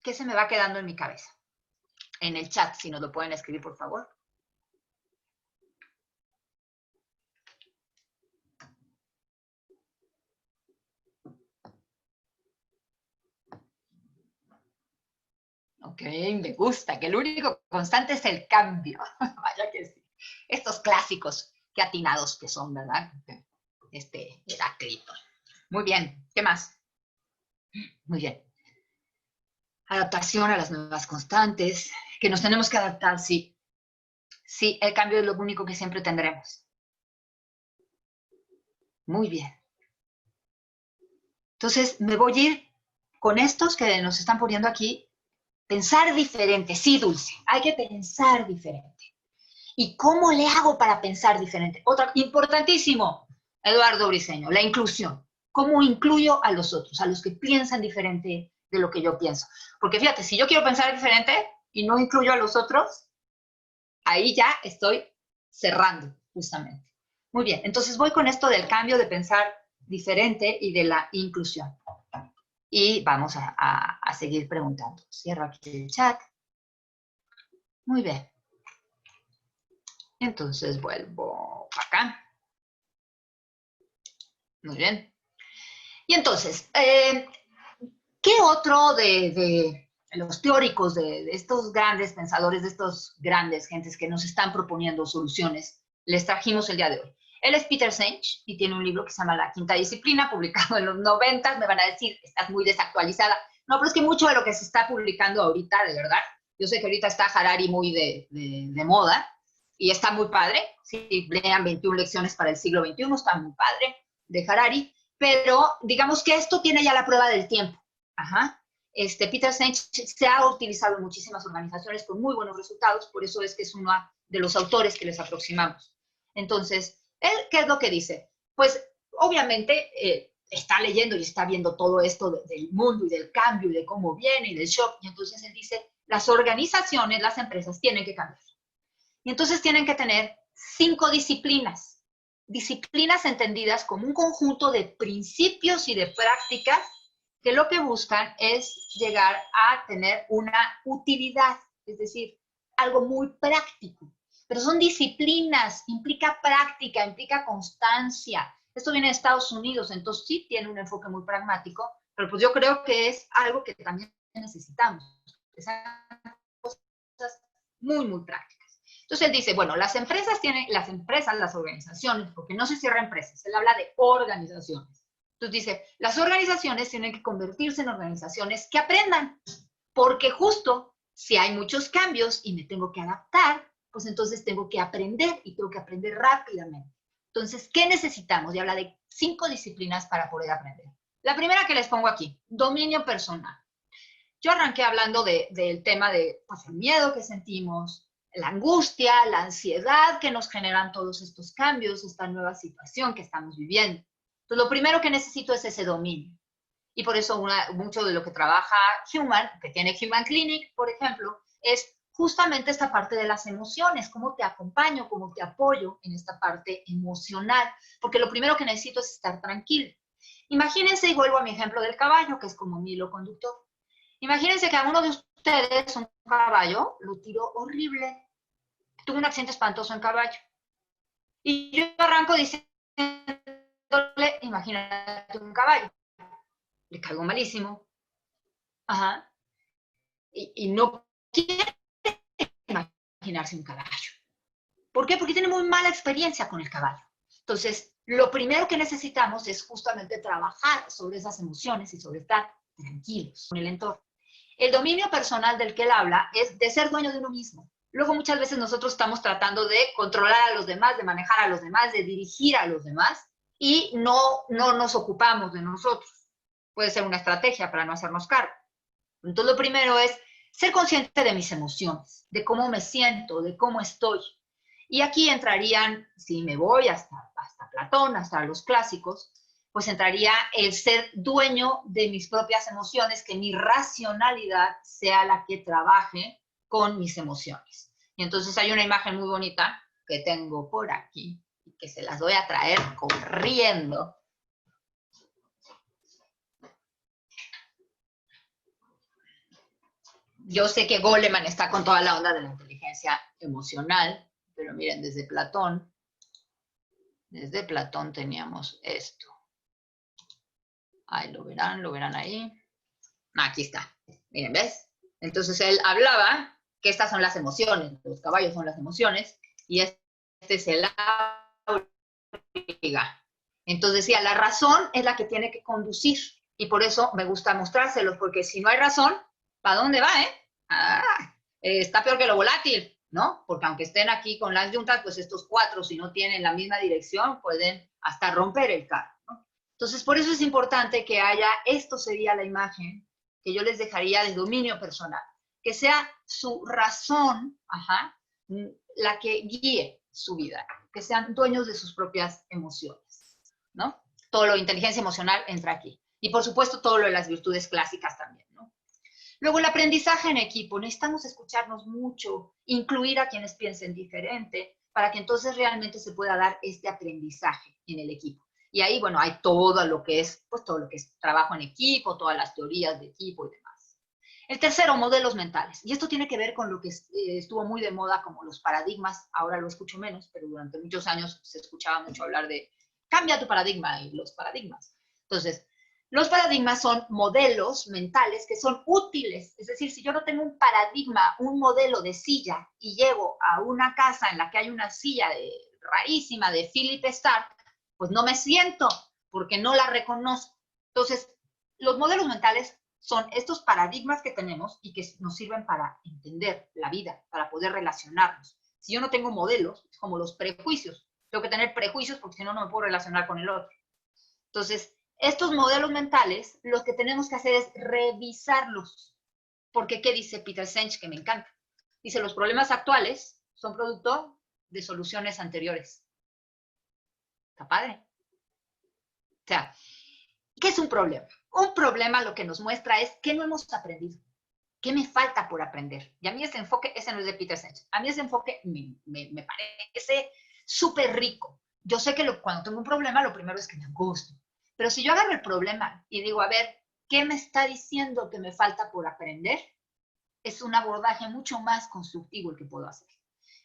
¿Qué se me va quedando en mi cabeza? En el chat, si nos lo pueden escribir, por favor. Ok, me gusta, que el único constante es el cambio. Vaya que sí. Estos clásicos Qué atinados que son, ¿verdad? Heráclito. Muy bien, ¿qué más? Muy bien. Adaptación a las nuevas constantes, que nos tenemos que adaptar, sí. Sí, el cambio es lo único que siempre tendremos. Muy bien. Entonces, me voy a ir con estos que nos están poniendo aquí. Pensar diferente, sí, Dulce, hay que pensar diferente. ¿Y cómo le hago para pensar diferente? Otra, importantísimo, Eduardo Briceño, la inclusión. ¿Cómo incluyo a los otros, a los que piensan diferente de lo que yo pienso? Porque fíjate, si yo quiero pensar diferente y no incluyo a los otros, ahí ya estoy cerrando, justamente. Muy bien, entonces voy con esto del cambio de pensar diferente y de la inclusión. Y vamos a seguir preguntando. Cierro aquí el chat. Muy bien. Entonces vuelvo acá. Muy bien. Y entonces, ¿qué otro de los teóricos, de estos grandes pensadores, de estos grandes gentes que nos están proponiendo soluciones, les trajimos el día de hoy? Él es Peter Senge y tiene un libro que se llama La Quinta Disciplina, publicado en los 90. Me van a decir, estás muy desactualizada. No, pero es que mucho de lo que se está publicando ahorita, de verdad, yo sé que ahorita está Harari muy de moda y está muy padre. Sí, lean 21 lecciones para el siglo XXI, está muy padre, de Harari, pero digamos que esto tiene ya la prueba del tiempo. Ajá. Peter Senge se ha utilizado en muchísimas organizaciones con muy buenos resultados, por eso es que es uno de los autores que les aproximamos. Entonces, ¿él qué es lo que dice? Pues, obviamente, está leyendo y está viendo todo esto del mundo y del cambio y de cómo viene y del shock, y entonces él dice, las organizaciones, las empresas tienen que cambiar. Y entonces tienen que tener 5 disciplinas. Disciplinas entendidas como un conjunto de principios y de prácticas que lo que buscan es llegar a tener una utilidad, es decir, algo muy práctico. Pero son disciplinas, implica práctica, implica constancia. Esto viene de Estados Unidos, entonces sí tiene un enfoque muy pragmático, pero pues yo creo que es algo que también necesitamos. Esas cosas muy, muy prácticas. Entonces él dice, bueno, las empresas, las organizaciones, porque no se cierra empresas, él habla de organizaciones. Entonces dice, las organizaciones tienen que convertirse en organizaciones que aprendan, porque justo si hay muchos cambios y me tengo que adaptar, pues entonces tengo que aprender y tengo que aprender rápidamente. Entonces, ¿qué necesitamos? Y habla de 5 disciplinas para poder aprender. La primera que les pongo aquí, dominio personal. Yo arranqué hablando del tema de pues, el miedo que sentimos, la angustia, la ansiedad que nos generan todos estos cambios, esta nueva situación que estamos viviendo. Entonces, lo primero que necesito es ese dominio. Y por eso mucho de lo que trabaja Human, que tiene Human Clinic, por ejemplo, es justamente esta parte de las emociones, cómo te acompaño, cómo te apoyo en esta parte emocional, porque lo primero que necesito es estar tranquilo. Imagínense, y vuelvo a mi ejemplo del caballo, que es como mi hilo conductor. Imagínense que a uno de ustedes un caballo lo tiró horrible, tuvo un accidente espantoso en caballo. Y yo arranco diciéndole, imagínate un caballo, le caigo malísimo, ajá, y no quiere imaginarse un caballo. ¿Por qué? Porque tiene muy mala experiencia con el caballo. Entonces, lo primero que necesitamos es justamente trabajar sobre esas emociones y sobre estar tranquilos con el entorno. El dominio personal del que él habla es de ser dueño de uno mismo. Luego muchas veces nosotros estamos tratando de controlar a los demás, de manejar a los demás, de dirigir a los demás y no nos ocupamos de nosotros. Puede ser una estrategia para no hacernos cargo. Entonces lo primero es ser consciente de mis emociones, de cómo me siento, de cómo estoy. Y aquí entrarían, si me voy hasta Platón, hasta los clásicos, pues entraría el ser dueño de mis propias emociones, que mi racionalidad sea la que trabaje con mis emociones. Y entonces hay una imagen muy bonita que tengo por aquí, y que se las voy a traer corriendo. Yo sé que Goleman está con toda la onda de la inteligencia emocional, pero miren, desde Platón teníamos esto. Ahí lo verán ahí. Aquí está. Miren, ¿ves? Entonces él hablaba que estas son las emociones, los caballos son las emociones, y este es el obliga. Entonces decía, la razón es la que tiene que conducir. Y por eso me gusta mostrárselos, porque si no hay razón, ¿para dónde va, está peor que lo volátil, ¿no? Porque aunque estén aquí con las yuntas, pues estos cuatro, si no tienen la misma dirección, pueden hasta romper el carro, ¿no? Entonces, por eso es importante que haya, esto sería la imagen que yo les dejaría de dominio personal, que sea su razón, la que guíe su vida, que sean dueños de sus propias emociones, ¿no? Todo lo de inteligencia emocional entra aquí. Y por supuesto todo lo de las virtudes clásicas también, ¿no? Luego el aprendizaje en equipo. Necesitamos escucharnos mucho, incluir a quienes piensen diferente, para que entonces realmente se pueda dar este aprendizaje en el equipo. Y ahí, bueno, hay todo lo que es, pues todo lo que es trabajo en equipo, todas las teorías de equipo y demás. El tercero, modelos mentales. Y esto tiene que ver con lo que estuvo muy de moda, como los paradigmas. Ahora lo escucho menos, pero durante muchos años se escuchaba mucho hablar de cambia tu paradigma y los paradigmas. Entonces, los paradigmas son modelos mentales que son útiles. Es decir, si yo no tengo un paradigma, un modelo de silla, y llego a una casa en la que hay una silla rarísima de Philip Stark, pues no me siento porque no la reconozco. Entonces, los modelos mentales son estos paradigmas que tenemos y que nos sirven para entender la vida, para poder relacionarnos. Si yo no tengo modelos, es como los prejuicios. Tengo que tener prejuicios porque si no, no me puedo relacionar con el otro. Entonces, estos modelos mentales, lo que tenemos que hacer es revisarlos. Porque, ¿qué dice Peter Senge? Que me encanta. Dice, los problemas actuales son producto de soluciones anteriores. ¿Está padre? O sea, ¿qué es un problema? Un problema lo que nos muestra es que no hemos aprendido. ¿Qué me falta por aprender? Y a mí ese enfoque, ese no es de Peter Senge. A mí ese enfoque me parece súper rico. Yo sé que cuando tengo un problema, lo primero es que me angustio. Pero si yo agarro el problema y digo, a ver, ¿qué me está diciendo que me falta por aprender? Es un abordaje mucho más constructivo el que puedo hacer.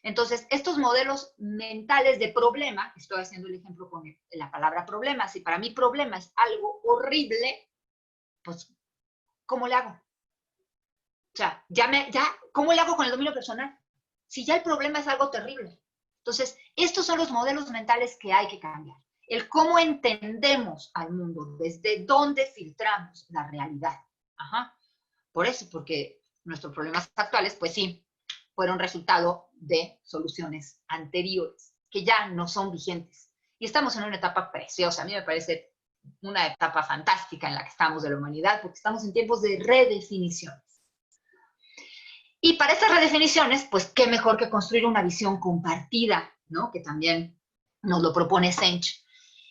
Entonces, estos modelos mentales de problema, estoy haciendo el ejemplo con la palabra problema, si para mí problema es algo horrible, pues, ¿cómo le hago? O sea, ¿cómo le hago con el dominio personal? Si ya el problema es algo terrible. Entonces, estos son los modelos mentales que hay que cambiar. El cómo entendemos al mundo, desde dónde filtramos la realidad. Por eso, porque nuestros problemas actuales, pues sí, fueron resultado de soluciones anteriores, que ya no son vigentes. Y estamos en una etapa preciosa. A mí me parece una etapa fantástica en la que estamos de la humanidad, porque estamos en tiempos de redefiniciones. Y para estas redefiniciones, pues qué mejor que construir una visión compartida, ¿no? Que también nos lo propone Senge.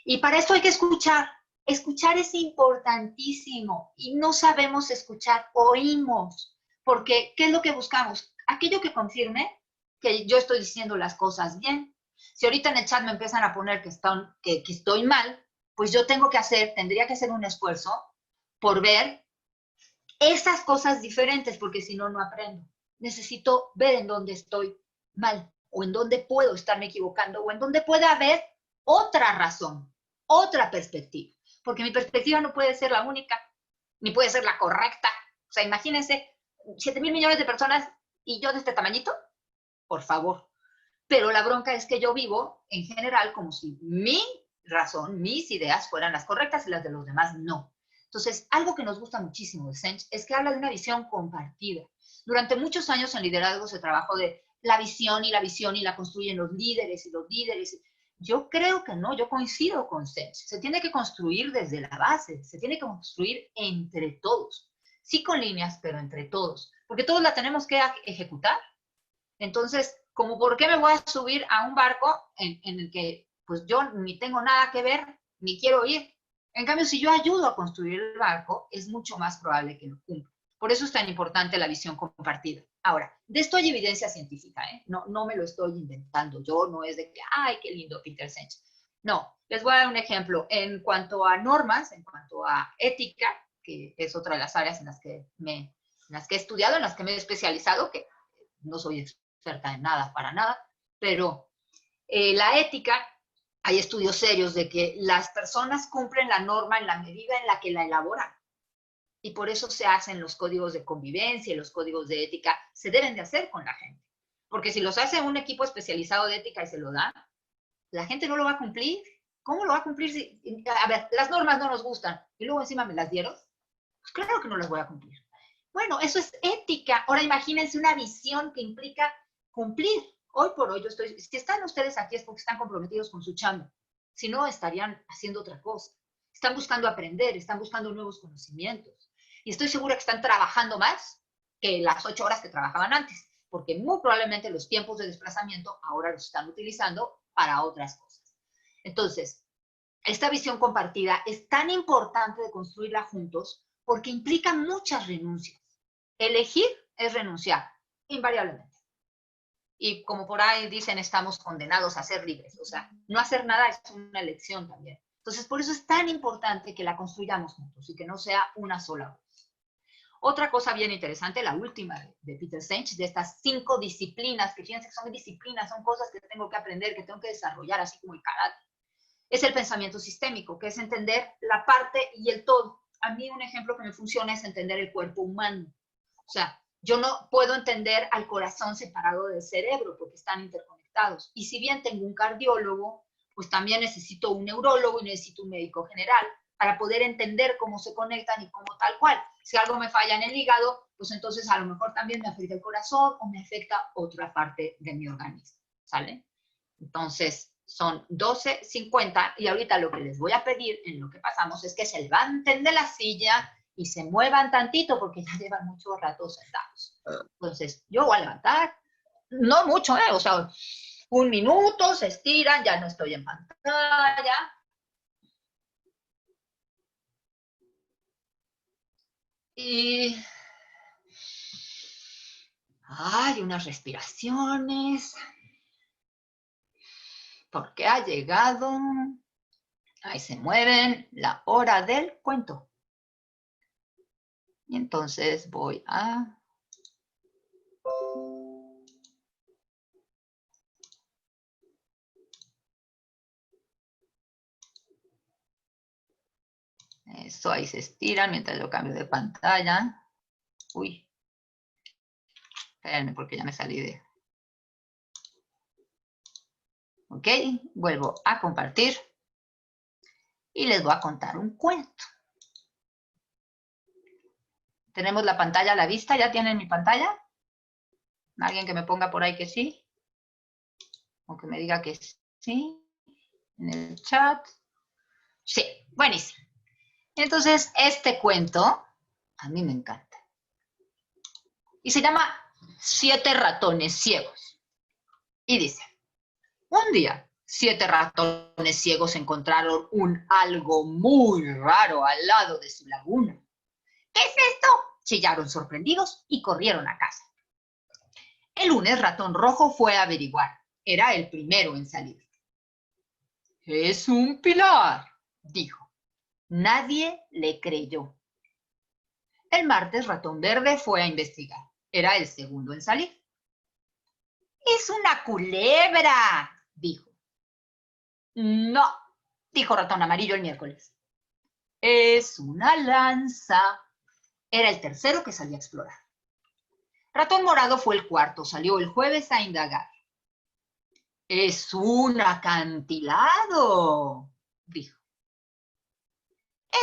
Y para esto hay que escuchar. Escuchar es importantísimo y no sabemos escuchar, oímos. Porque, ¿qué es lo que buscamos? Aquello que confirme que yo estoy diciendo las cosas bien. Si ahorita en el chat me empiezan a poner que estoy mal, pues yo tendría que hacer un esfuerzo por ver esas cosas diferentes, porque si no, no aprendo. Necesito ver en dónde estoy mal, o en dónde puedo estarme equivocando, o en dónde puede haber otra razón, otra perspectiva. Porque mi perspectiva no puede ser la única, ni puede ser la correcta. O sea, imagínense, 7,000 millones de personas y yo de este tamañito, por favor. Pero la bronca es que yo vivo, en general, como si mi razón, mis ideas fueran las correctas y las de los demás no. Entonces, algo que nos gusta muchísimo de Senge es que habla de una visión compartida. Durante muchos años en liderazgo se trabajó de la visión y la construyen los líderes y los líderes. Yo creo que no, yo coincido con Senge. Se tiene que construir desde la base, se tiene que construir entre todos. Sí con líneas, pero entre todos, porque todos la tenemos que ejecutar. Entonces, como por qué me voy a subir a un barco en el que pues yo ni tengo nada que ver, ni quiero ir. En cambio, si yo ayudo a construir el barco, es mucho más probable que lo cumpla. Por eso es tan importante la visión compartida. Ahora, de esto hay evidencia científica, ¿eh? No me lo estoy inventando yo, no es de que, ay, qué lindo Peter Senge. No, les voy a dar un ejemplo. En cuanto a normas, en cuanto a ética, que es otra de las áreas en las que he estudiado, en las que me he especializado, que no soy experta en nada, para nada, pero la ética, hay estudios serios de que las personas cumplen la norma en la medida en la que la elaboran. Y por eso se hacen los códigos de convivencia y los códigos de ética, se deben de hacer con la gente. Porque si los hace un equipo especializado de ética y se lo da, la gente no lo va a cumplir. ¿Cómo lo va a cumplir si, a ver, las normas no nos gustan y luego encima me las dieron? Pues claro que no las voy a cumplir. Bueno, eso es ética. Ahora imagínense una visión que implica cumplir. Hoy por hoy, si están ustedes aquí es porque están comprometidos con su chamba. Si no, estarían haciendo otra cosa. Están buscando aprender, están buscando nuevos conocimientos. Y estoy segura que están trabajando más que las 8 horas que trabajaban antes, porque muy probablemente los tiempos de desplazamiento ahora los están utilizando para otras cosas. Entonces, esta visión compartida es tan importante de construirla juntos porque implica muchas renuncias. Elegir es renunciar, invariablemente. Y como por ahí dicen, estamos condenados a ser libres. O sea, no hacer nada es una elección también. Entonces, por eso es tan importante que la construyamos juntos y que no sea una sola voz. Otra cosa bien interesante, la última de Peter Senge, de estas 5 disciplinas, que fíjense que son disciplinas, son cosas que tengo que aprender, que tengo que desarrollar, así como el karate, es el pensamiento sistémico, que es entender la parte y el todo. A mí un ejemplo que me funciona es entender el cuerpo humano. O sea, yo no puedo entender al corazón separado del cerebro porque están interconectados. Y si bien tengo un cardiólogo, pues también necesito un neurólogo y necesito un médico general para poder entender cómo se conectan y cómo tal cual. Si algo me falla en el hígado, pues entonces a lo mejor también me afecta el corazón o me afecta otra parte de mi organismo, ¿sale? Entonces, son 12:50 y ahorita lo que les voy a pedir en lo que pasamos es que se levanten de la silla y se muevan tantito porque ya llevan mucho rato sentados. Entonces, yo voy a levantar, no mucho, o sea, 1 minuto, se estiran, ya no estoy en pantalla. Y hay unas respiraciones, porque ha llegado, ahí se mueven, la hora del cuento. Y entonces voy a... Eso, ahí se estiran mientras yo cambio de pantalla. Uy, espérenme porque ya me salí de... Ok, vuelvo a compartir y les voy a contar un cuento. ¿Tenemos la pantalla a la vista? ¿Ya tienen mi pantalla? ¿Alguien que me ponga por ahí que sí? O que me diga que sí en el chat. Sí, buenísimo. Entonces, este cuento a mí me encanta. Y se llama 7 ratones ciegos. Y dice, un día, 7 ratones ciegos encontraron algo muy raro al lado de su laguna. ¿Qué es esto? Chillaron sorprendidos y corrieron a casa. El lunes, Ratón Rojo fue a averiguar. Era el primero en salir. Es un pilar, dijo. Nadie le creyó. El martes, Ratón Verde fue a investigar. Era el segundo en salir. Es una culebra, dijo. No, dijo Ratón Amarillo el miércoles. Es una lanza. Era el tercero que salía a explorar. Ratón Morado fue el cuarto, salió el jueves a indagar. Es un acantilado, dijo.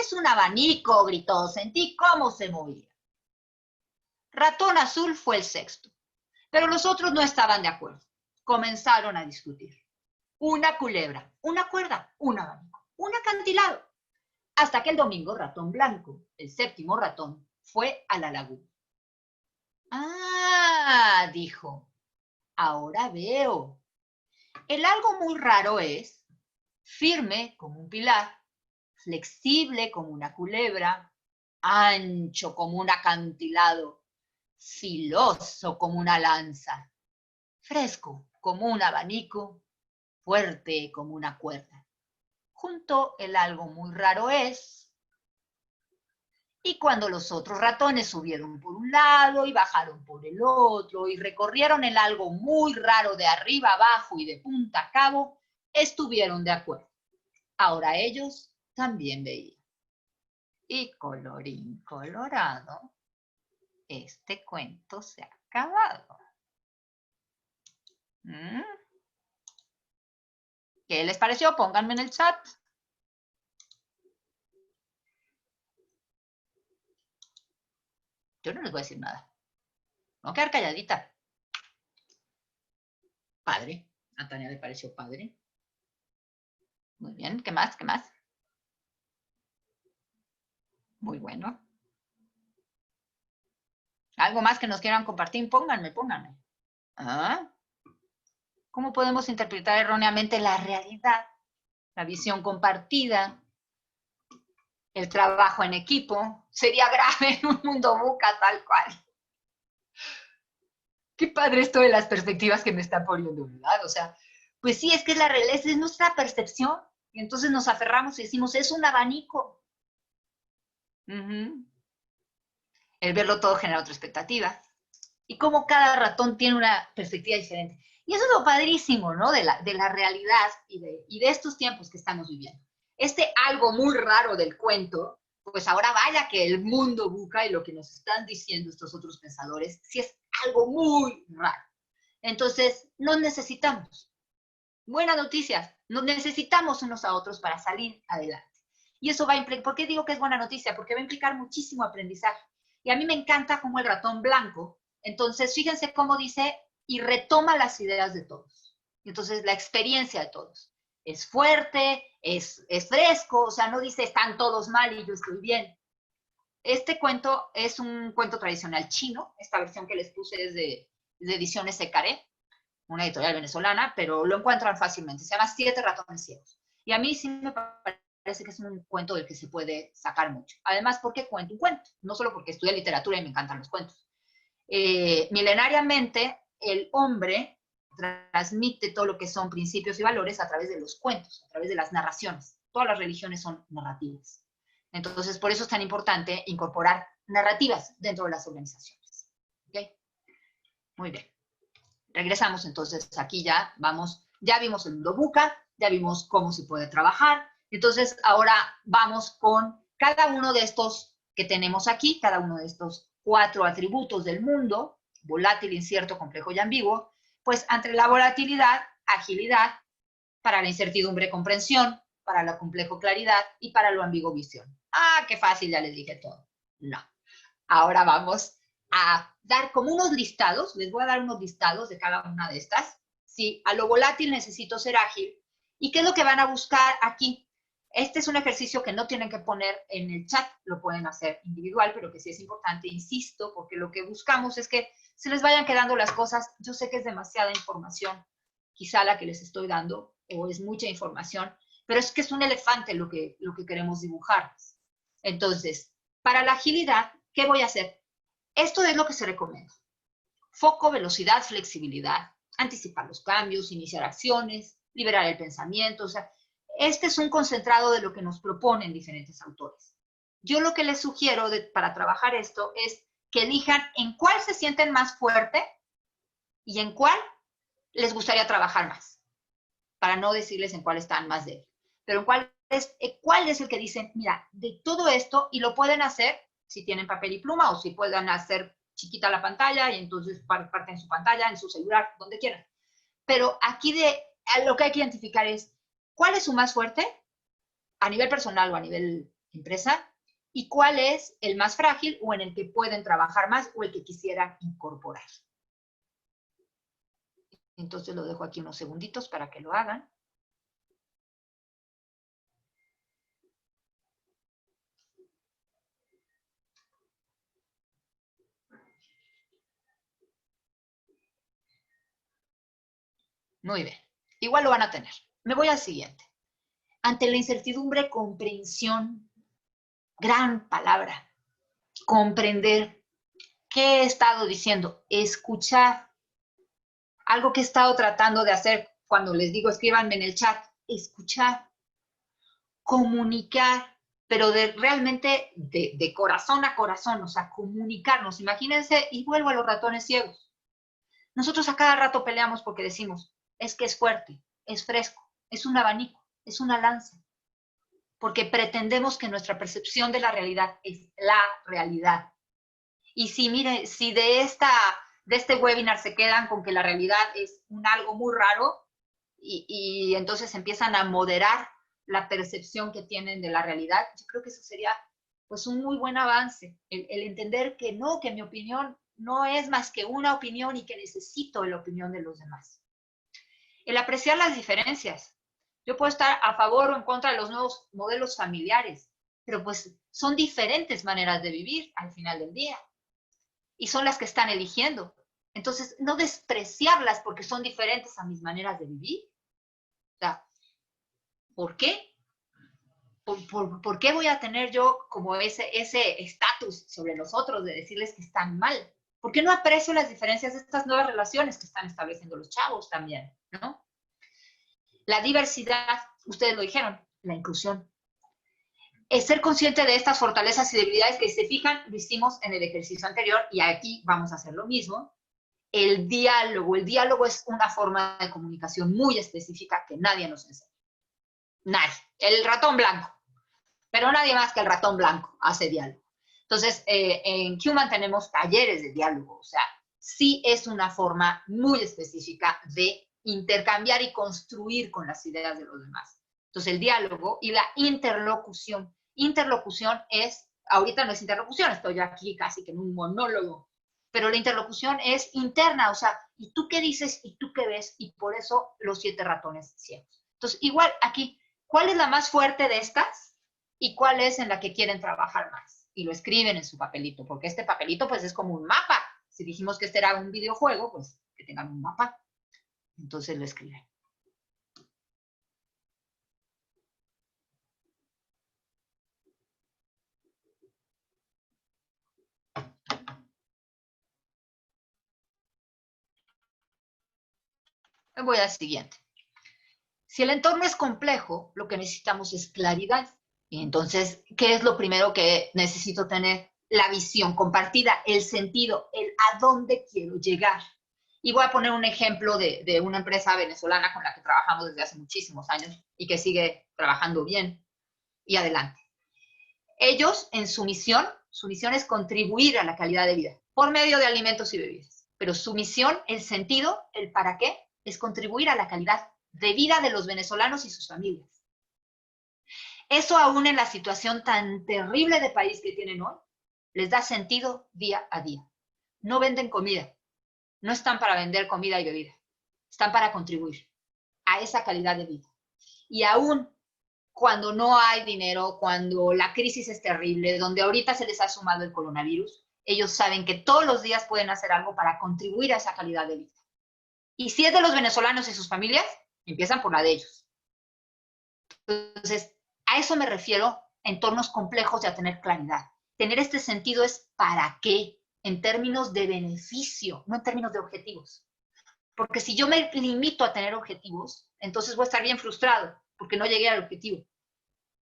Es un abanico, gritó, sentí cómo se movía. Ratón Azul fue el sexto, pero los otros no estaban de acuerdo. Comenzaron a discutir. Una culebra, una cuerda, un abanico, un acantilado. Hasta que el domingo Ratón Blanco, el séptimo ratón, fue a la laguna. Ah, dijo, ahora veo. El algo muy raro es firme como un pilar, flexible como una culebra, ancho como un acantilado, filoso como una lanza, fresco como un abanico, fuerte como una cuerda. Junto el algo muy raro es... Y cuando los otros ratones subieron por un lado y bajaron por el otro y recorrieron el algo muy raro de arriba abajo y de punta a cabo, estuvieron de acuerdo. Ahora ellos también veían. Y colorín colorado, este cuento se ha acabado. ¿Qué les pareció? Pónganme en el chat. Yo no les voy a decir nada. Voy a quedar calladita. Padre. A Tania le pareció padre. Muy bien. ¿Qué más? ¿Qué más? Muy bueno. ¿Algo más que nos quieran compartir? Pónganme. ¿Ah? ¿Cómo podemos interpretar erróneamente la realidad, la visión compartida, el trabajo en equipo? Sería grave en un mundo buca tal cual. Qué padre esto de las perspectivas que me están poniendo, ¿verdad? O sea, pues sí, es que la realidad es nuestra percepción. Y entonces nos aferramos y decimos, es un abanico. El verlo todo genera otra expectativa. Y cómo cada ratón tiene una perspectiva diferente. Y eso es lo padrísimo, ¿no? De la realidad y de estos tiempos que estamos viviendo. Este algo muy raro del cuento, pues ahora vaya que el mundo buca y lo que nos están diciendo estos otros pensadores, sí es algo muy raro. Entonces, nos necesitamos. Buenas noticias, nos necesitamos unos a otros para salir adelante. Y eso va a implicar, ¿por qué digo que es buena noticia? Porque va a implicar muchísimo aprendizaje. Y a mí me encanta como el ratón blanco. Entonces, fíjense cómo dice, y retoma las ideas de todos. Entonces, la experiencia de todos. Es fuerte, es fresco, o sea, no dice están todos mal y yo estoy bien. Este cuento es un cuento tradicional chino. Esta versión que les puse es de Ediciones Secaré, una editorial venezolana, pero lo encuentran fácilmente. Se llama Siete ratones ciegos. Y a mí sí me parece que es un cuento del que se puede sacar mucho. Además, porque cuento un cuento, no solo porque estudio literatura y me encantan los cuentos. Milenariamente, el hombre transmite todo lo que son principios y valores a través de los cuentos, a través de las narraciones. Todas las religiones son narrativas. Entonces, por eso es tan importante incorporar narrativas dentro de las organizaciones. ¿Okay? Muy bien. Regresamos entonces, aquí ya vamos, ya vimos el mundo buca, ya vimos cómo se puede trabajar. Entonces, ahora vamos con cada uno de estos que tenemos aquí, cada uno de estos 4 atributos del mundo, volátil, incierto, complejo y ambiguo, pues ante la volatilidad, agilidad, para la incertidumbre, comprensión, para lo complejo, claridad, y para lo ambiguo, visión. Ah, qué fácil, ya les dije todo. No. Ahora vamos a dar como unos listados, les voy a dar unos listados de cada una de estas. Si a lo volátil necesito ser ágil, ¿y qué es lo que van a buscar aquí? Este es un ejercicio que no tienen que poner en el chat, lo pueden hacer individual, pero que sí es importante, insisto, porque lo que buscamos es que se les vayan quedando las cosas. Yo sé que es demasiada información, quizá la que les estoy dando, o es mucha información, pero es que es un elefante lo que queremos dibujar. Entonces, para la agilidad, ¿qué voy a hacer? Esto es lo que se recomienda. Foco, velocidad, flexibilidad, anticipar los cambios, iniciar acciones, liberar el pensamiento. O sea, este es un concentrado de lo que nos proponen diferentes autores. Yo lo que les sugiero para trabajar esto es que elijan en cuál se sienten más fuerte y en cuál les gustaría trabajar más, para no decirles en cuál están más débiles, pero en cuál es el que dicen, mira, de todo esto, y lo pueden hacer si tienen papel y pluma o si puedan hacer chiquita la pantalla y entonces parten en su pantalla, en su celular, donde quieran. Pero aquí lo que hay que identificar es cuál es su más fuerte a nivel personal o a nivel empresa y cuál es el más frágil o en el que pueden trabajar más o el que quisieran incorporar. Entonces lo dejo aquí unos segunditos para que lo hagan. Muy bien. Igual lo van a tener. Me voy al siguiente. Ante la incertidumbre, comprensión. Gran palabra. Comprender. ¿Qué he estado diciendo? Escuchar. Algo que he estado tratando de hacer cuando les digo escríbanme en el chat. Escuchar. Comunicar. Pero realmente de corazón a corazón. O sea, comunicarnos. Imagínense, y vuelvo a los ratones ciegos. Nosotros a cada rato peleamos porque decimos, es que es fuerte, es fresco, es un abanico, es una lanza. Porque pretendemos que nuestra percepción de la realidad es la realidad. Y si, mire, si de este webinar se quedan con que la realidad es un algo muy raro y entonces empiezan a moderar la percepción que tienen de la realidad, yo creo que eso sería pues un muy buen avance, el entender que no, que mi opinión no es más que una opinión y que necesito la opinión de los demás. El apreciar las diferencias. Yo puedo estar a favor o en contra de los nuevos modelos familiares, pero pues son diferentes maneras de vivir al final del día y son las que están eligiendo. Entonces, no despreciarlas porque son diferentes a mis maneras de vivir. O sea, ¿por qué? ¿Por qué voy a tener yo como ese estatus sobre los otros de decirles que están mal? ¿Por qué no aprecio las diferencias de estas nuevas relaciones que están estableciendo los chavos también, ¿no? La diversidad, ustedes lo dijeron, la inclusión. Es ser consciente de estas fortalezas y debilidades que se fijan, lo hicimos en el ejercicio anterior y aquí vamos a hacer lo mismo. El diálogo es una forma de comunicación muy específica que nadie nos enseña. Nadie. El ratón blanco. Pero nadie más que el ratón blanco hace diálogo. Entonces, en Human tenemos talleres de diálogo, o sea, sí es una forma muy específica de intercambiar y construir con las ideas de los demás. Entonces, el diálogo y la interlocución. Interlocución es, ahorita no es interlocución, estoy aquí casi que en un monólogo, pero la interlocución es interna, o sea, ¿y tú qué dices? ¿Y tú qué ves? Y por eso los 7 ratones ciegos. Entonces, igual aquí, ¿cuál es la más fuerte de estas? ¿Y cuál es en la que quieren trabajar más? Y lo escriben en su papelito, porque este papelito pues es como un mapa. Si dijimos que este era un videojuego, pues que tengan un mapa. Entonces lo escriben. Voy al siguiente. Si el entorno es complejo, lo que necesitamos es claridad. Y entonces, ¿qué es lo primero que necesito tener? La visión compartida, el sentido, el a dónde quiero llegar. Y voy a poner un ejemplo de una empresa venezolana con la que trabajamos desde hace muchísimos años y que sigue trabajando bien y adelante. Ellos, en su misión es contribuir a la calidad de vida por medio de alimentos y bebidas. Pero su misión, el sentido, el para qué, es contribuir a la calidad de vida de los venezolanos y sus familias. Eso aún en la situación tan terrible de país que tienen hoy, les da sentido día a día. No venden comida, no están para vender comida y bebida, están para contribuir a esa calidad de vida. Y aún cuando no hay dinero, cuando la crisis es terrible, donde ahorita se les ha sumado el coronavirus, ellos saben que todos los días pueden hacer algo para contribuir a esa calidad de vida. Y si es de los venezolanos y sus familias, empiezan por la de ellos. Entonces, a eso me refiero, entornos complejos y a tener claridad. Tener este sentido es para qué, en términos de beneficio, no en términos de objetivos. Porque si yo me limito a tener objetivos, entonces voy a estar bien frustrado, porque no llegué al objetivo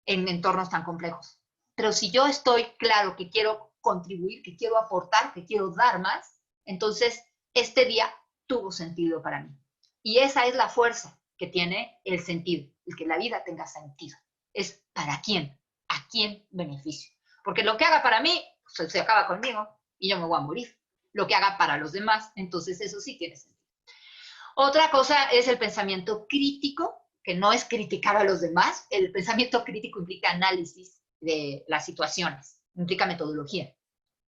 en entornos tan complejos. Pero si yo estoy claro que quiero contribuir, que quiero aportar, que quiero dar más, entonces este día tuvo sentido para mí. Y esa es la fuerza que tiene el sentido, el que la vida tenga sentido. Es para quién, a quién beneficio. Porque lo que haga para mí, pues, se acaba conmigo y yo me voy a morir. Lo que haga para los demás, entonces eso sí tiene sentido. Otra cosa es el pensamiento crítico, que no es criticar a los demás. El pensamiento crítico implica análisis de las situaciones, implica metodología,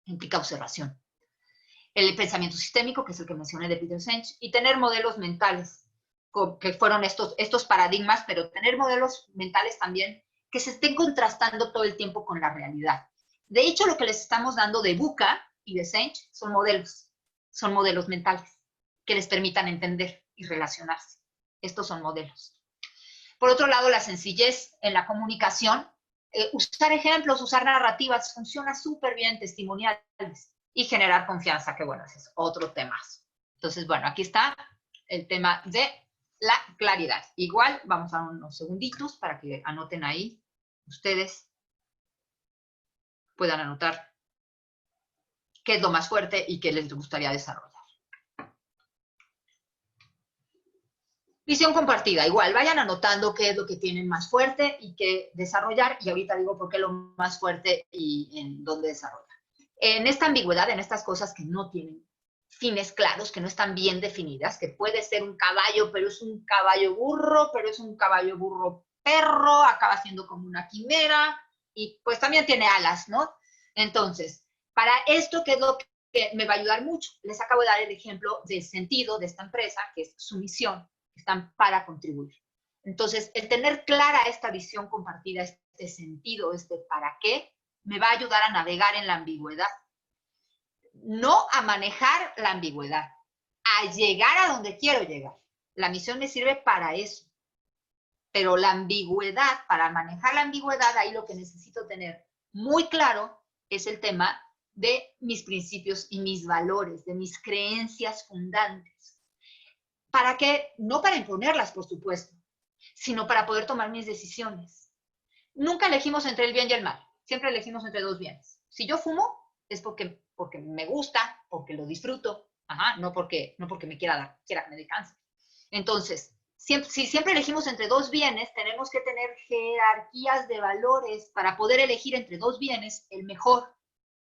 implica observación. El pensamiento sistémico, que es el que mencioné de Peter Senge, y tener modelos mentales, que fueron estos paradigmas, pero tener modelos mentales también que se estén contrastando todo el tiempo con la realidad. De hecho, lo que les estamos dando de Buca y de Senge son modelos mentales que les permitan entender y relacionarse. Estos son modelos. Por otro lado, la sencillez en la comunicación, usar ejemplos, usar narrativas, funciona súper bien, testimoniales, y generar confianza, que bueno, ese es otro tema. Entonces, bueno, aquí está el tema de la claridad. Igual, vamos a unos segunditos para que anoten ahí, ustedes puedan anotar qué es lo más fuerte y qué les gustaría desarrollar. Visión compartida, igual, vayan anotando qué es lo que tienen más fuerte y qué desarrollar, y ahorita digo por qué lo más fuerte y en dónde desarrollar. En esta ambigüedad, en estas cosas que no tienen fines claros, que no están bien definidas, que puede ser un caballo, pero es un caballo burro, pero es un caballo burro perro, acaba siendo como una quimera, y pues también tiene alas, ¿no? Entonces, para esto, ¿qué es lo que me va a ayudar mucho? Les acabo de dar el ejemplo del sentido de esta empresa, que es su misión, están para contribuir. Entonces, el tener clara esta visión compartida, este sentido, este para qué, me va a ayudar a navegar en la ambigüedad. No a manejar la ambigüedad, a llegar a donde quiero llegar. La misión me sirve para eso. Pero la ambigüedad, para manejar la ambigüedad, ahí lo que necesito tener muy claro es el tema de mis principios y mis valores, de mis creencias fundantes. ¿Para qué? No para imponerlas, por supuesto, sino para poder tomar mis decisiones. Nunca elegimos entre el bien y el mal, siempre elegimos entre dos bienes. Si yo fumo, es porque me gusta, porque lo disfruto, no porque me quiera que me dé cáncer. Entonces, si siempre elegimos entre dos bienes, tenemos que tener jerarquías de valores para poder elegir entre dos bienes el mejor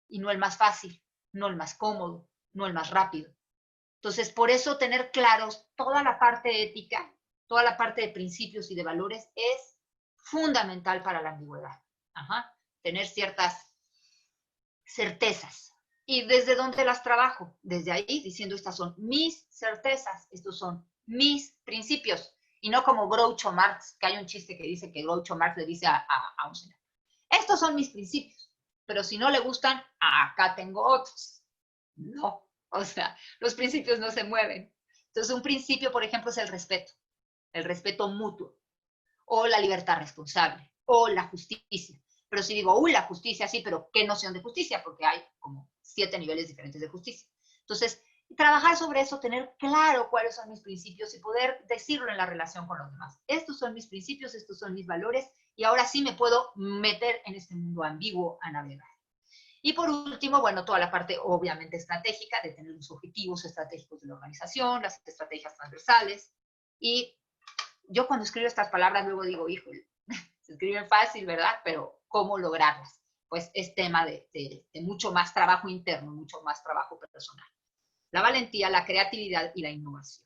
y no el más fácil, no el más cómodo, no el más rápido. Entonces, por eso tener claros toda la parte ética, toda la parte de principios y de valores es fundamental para la ambigüedad. Tener ciertas certezas. ¿Y desde dónde las trabajo? Desde ahí, diciendo, estas son mis certezas, estos son mis principios. Y no como Groucho Marx, que hay un chiste que dice que Groucho Marx le dice a un señor, estos son mis principios, pero si no le gustan, acá tengo otros. No, o sea, los principios no se mueven. Entonces, un principio, por ejemplo, es el respeto mutuo, o la libertad responsable, o la justicia. Pero si digo, la justicia, sí, pero ¿qué noción de justicia? Porque hay como 7 niveles diferentes de justicia. Entonces, trabajar sobre eso, tener claro cuáles son mis principios y poder decirlo en la relación con los demás. Estos son mis principios, estos son mis valores, y ahora sí me puedo meter en este mundo ambiguo a navegar. Y por último, bueno, toda la parte obviamente estratégica, de tener los objetivos estratégicos de la organización, las estrategias transversales. Y yo cuando escribo estas palabras luego digo, híjole, se escriben fácil, ¿verdad? Pero ¿cómo lograrlas? Pues es tema de mucho más trabajo interno, mucho más trabajo personal. La valentía, la creatividad y la innovación.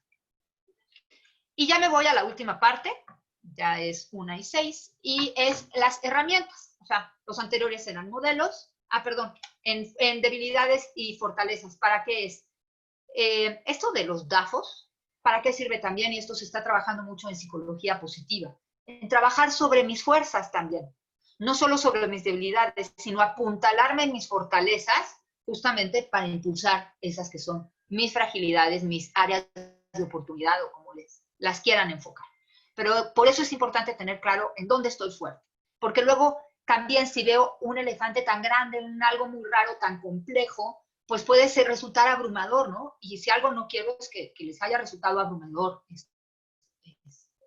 Y ya me voy a la última parte, ya es 1 y 6, y es las herramientas. O sea, los anteriores eran modelos, en debilidades y fortalezas. ¿Para qué es? Esto de los DAFOs, ¿para qué sirve también? Y esto se está trabajando mucho en psicología positiva. En trabajar sobre mis fuerzas también. No solo sobre mis debilidades, sino apuntalarme en mis fortalezas justamente para impulsar esas que son mis fragilidades, mis áreas de oportunidad o como las quieran enfocar. Pero por eso es importante tener claro en dónde estoy fuerte. Porque luego también si veo un elefante tan grande, algo muy raro, tan complejo, pues puede resultar abrumador, ¿no? Y si algo no quiero es que les haya resultado abrumador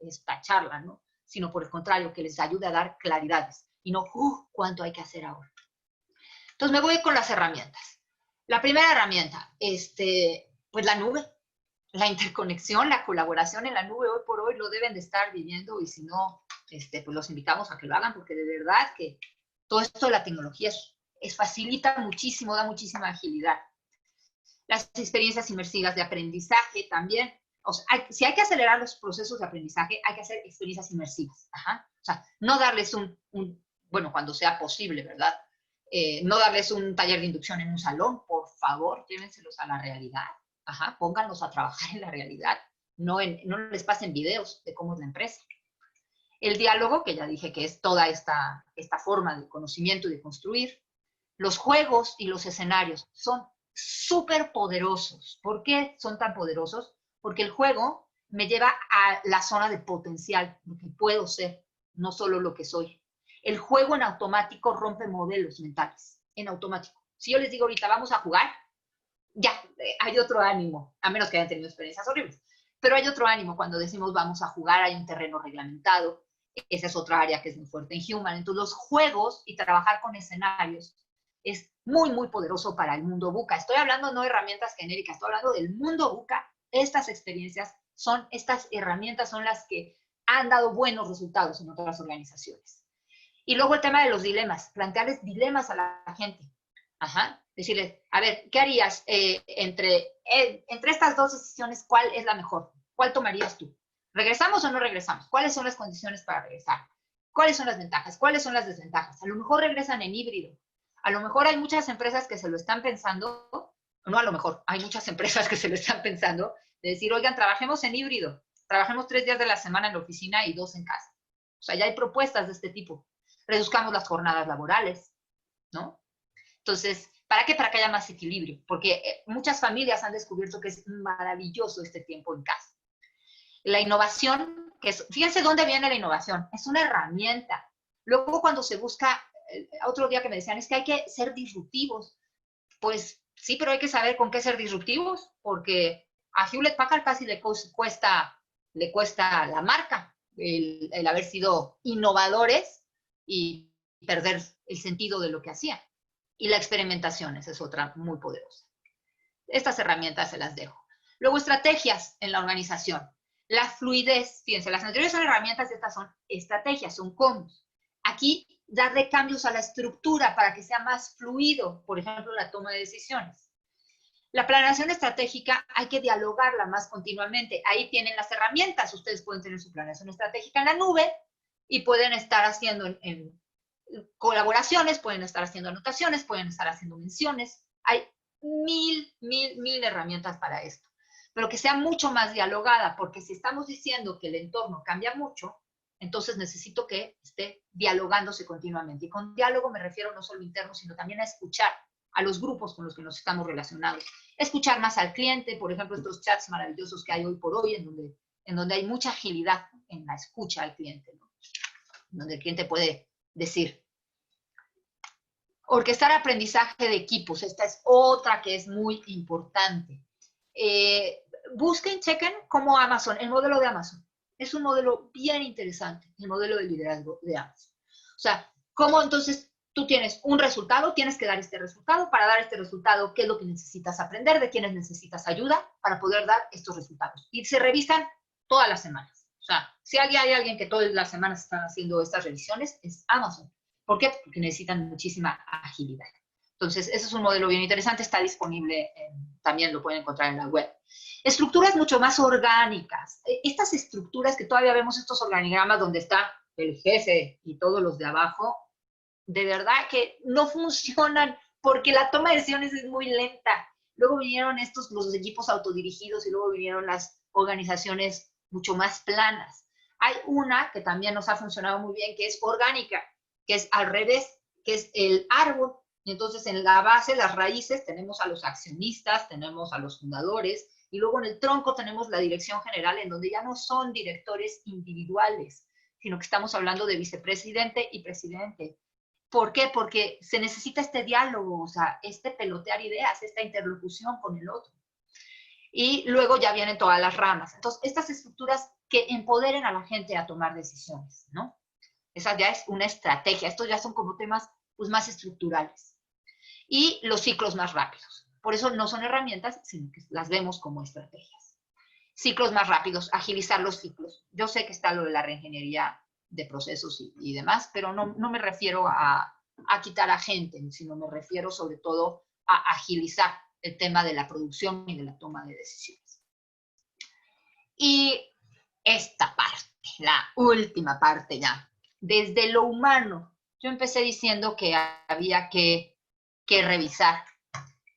esta charla, ¿no? Sino por el contrario, que les ayude a dar claridades y no, ¿cuánto hay que hacer ahora? Entonces me voy con las herramientas. La primera herramienta, pues la nube, la interconexión, la colaboración en la nube, hoy por hoy lo deben de estar viviendo y si no, pues los invitamos a que lo hagan porque de verdad que todo esto de la tecnología facilita muchísimo, da muchísima agilidad. Las experiencias inmersivas de aprendizaje también. O sea, si hay que acelerar los procesos de aprendizaje, hay que hacer experiencias inmersivas. O sea, no darles bueno, cuando sea posible, ¿verdad? No darles un taller de inducción en un salón, por favor, llévenselos a la realidad. Pónganlos a trabajar en la realidad. No les pasen videos de cómo es la empresa. El diálogo, que ya dije que es toda esta forma de conocimiento y de construir. Los juegos y los escenarios son súper poderosos. ¿Por qué son tan poderosos? Porque el juego me lleva a la zona de potencial, lo que puedo ser, no solo lo que soy. El juego en automático rompe modelos mentales, en automático. Si yo les digo ahorita, vamos a jugar, ya, hay otro ánimo, a menos que hayan tenido experiencias horribles. Pero hay otro ánimo cuando decimos vamos a jugar, hay un terreno reglamentado. Esa es otra área que es muy fuerte en Human. Entonces, los juegos y trabajar con escenarios es muy, muy poderoso para el mundo VUCA. Estoy hablando no de herramientas genéricas, estoy hablando del mundo VUCA. Estas experiencias estas herramientas son las que han dado buenos resultados en otras organizaciones. Y luego el tema de los dilemas, plantearles dilemas a la gente. Decirles, a ver, ¿qué harías entre estas dos decisiones? ¿Cuál es la mejor? ¿Cuál tomarías tú? ¿Regresamos o no regresamos? ¿Cuáles son las condiciones para regresar? ¿Cuáles son las ventajas? ¿Cuáles son las desventajas? A lo mejor regresan en híbrido. A lo mejor hay muchas empresas que se lo están pensando, no a lo mejor, hay muchas empresas que se lo están pensando, de decir, oigan, trabajemos en híbrido, trabajemos 3 días de la semana en la oficina y 2 en casa. O sea, ya hay propuestas de este tipo. Reduzcamos las jornadas laborales, ¿no? Entonces, ¿para qué? Para que haya más equilibrio, porque muchas familias han descubierto que es maravilloso este tiempo en casa. La innovación, que es, fíjense dónde viene la innovación, es una herramienta. Luego cuando se busca, otro día que me decían, es que hay que ser disruptivos. Pues sí, pero hay que saber con qué ser disruptivos, porque a Hewlett Packard casi le cuesta la marca el haber sido innovadores y perder el sentido de lo que hacían. Y la experimentación, esa es otra muy poderosa. Estas herramientas se las dejo. Luego, estrategias en la organización. La fluidez, fíjense, las anteriores son herramientas, estas son estrategias, son combos. Aquí, darle cambios a la estructura para que sea más fluido, por ejemplo, la toma de decisiones. La planeación estratégica hay que dialogarla más continuamente. Ahí tienen las herramientas. Ustedes pueden tener su planeación estratégica en la nube y pueden estar haciendo en colaboraciones, pueden estar haciendo anotaciones, pueden estar haciendo menciones. Hay mil herramientas para esto, pero que sea mucho más dialogada, porque si estamos diciendo que el entorno cambia mucho, entonces necesito que esté dialogándose continuamente. Y con diálogo me refiero no solo interno, sino también a escuchar a los grupos con los que nos estamos relacionados. Escuchar más al cliente, por ejemplo, estos chats maravillosos que hay hoy por hoy, en donde hay mucha agilidad en la escucha al cliente, ¿no? Donde el cliente puede decir. Orquestar aprendizaje de equipos, esta es otra que es muy importante. Busquen, chequen cómo Amazon, el modelo de Amazon, es un modelo bien interesante, el modelo de liderazgo de Amazon. O sea, cómo entonces tú tienes un resultado, tienes que dar este resultado, para dar este resultado, qué es lo que necesitas aprender, de quiénes necesitas ayuda para poder dar estos resultados. Y se revisan todas las semanas. O sea, si hay alguien que todas las semanas están haciendo estas revisiones, es Amazon. ¿Por qué? Porque necesitan muchísima agilidad. Entonces, ese es un modelo bien interesante, está disponible, también lo pueden encontrar en la web. Estructuras mucho más orgánicas. Estas estructuras que todavía vemos, estos organigramas donde está el jefe y todos los de abajo, de verdad que no funcionan porque la toma de decisiones es muy lenta. Luego vinieron los equipos autodirigidos y luego vinieron las organizaciones mucho más planas. Hay una que también nos ha funcionado muy bien, que es orgánica, que es al revés, que es el árbol. Y entonces en la base, las raíces, tenemos a los accionistas, tenemos a los fundadores, y luego en el tronco tenemos la dirección general, en donde ya no son directores individuales, sino que estamos hablando de vicepresidente y presidente. ¿Por qué? Porque se necesita este diálogo, o sea, este pelotear ideas, esta interlocución con el otro. Y luego ya vienen todas las ramas. Entonces, estas estructuras que empoderen a la gente a tomar decisiones, ¿no? Esa ya es una estrategia. Estos ya son como temas pues, más estructurales. Y los ciclos más rápidos. Por eso no son herramientas, sino que las vemos como estrategias. Ciclos más rápidos, agilizar los ciclos. Yo sé que está lo de la reingeniería de procesos y demás, pero no me refiero a quitar a gente, sino me refiero sobre todo a agilizar el tema de la producción y de la toma de decisiones. Y esta parte, la última parte ya, desde lo humano. Yo empecé diciendo que había que revisar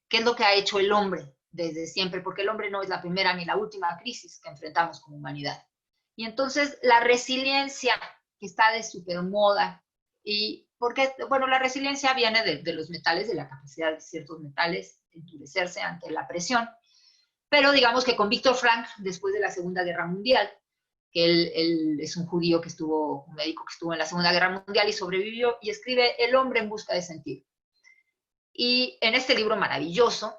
qué es lo que ha hecho el hombre desde siempre, porque el hombre no es la primera ni la última crisis que enfrentamos como humanidad. Y entonces la resiliencia, que está de supermoda, y porque, bueno, la resiliencia viene de los metales, de la capacidad de ciertos metales de endurecerse ante la presión, pero digamos que con Víctor Frank, después de la Segunda Guerra Mundial, que él es un judío que estuvo, un médico que estuvo en la Segunda Guerra Mundial y sobrevivió, y escribe El hombre en busca de sentido. Y en este libro maravilloso,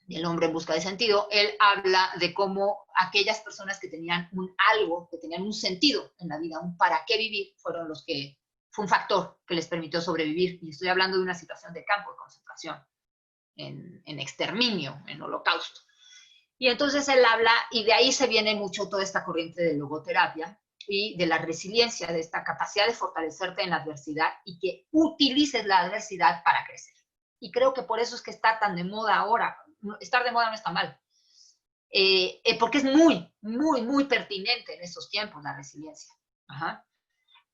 El hombre en busca de sentido, él habla de cómo aquellas personas que tenían algo, que tenían un sentido en la vida, un para qué vivir, fueron los que, fue un factor que les permitió sobrevivir. Y estoy hablando de una situación de campo de concentración, en exterminio, en holocausto. Y entonces él habla, y de ahí se viene mucho toda esta corriente de logoterapia y de la resiliencia, de esta capacidad de fortalecerte en la adversidad y que utilices la adversidad para crecer. Y creo que por eso es que está tan de moda ahora. Estar de moda no está mal. Porque es muy, muy, muy pertinente en estos tiempos la resiliencia. Ajá.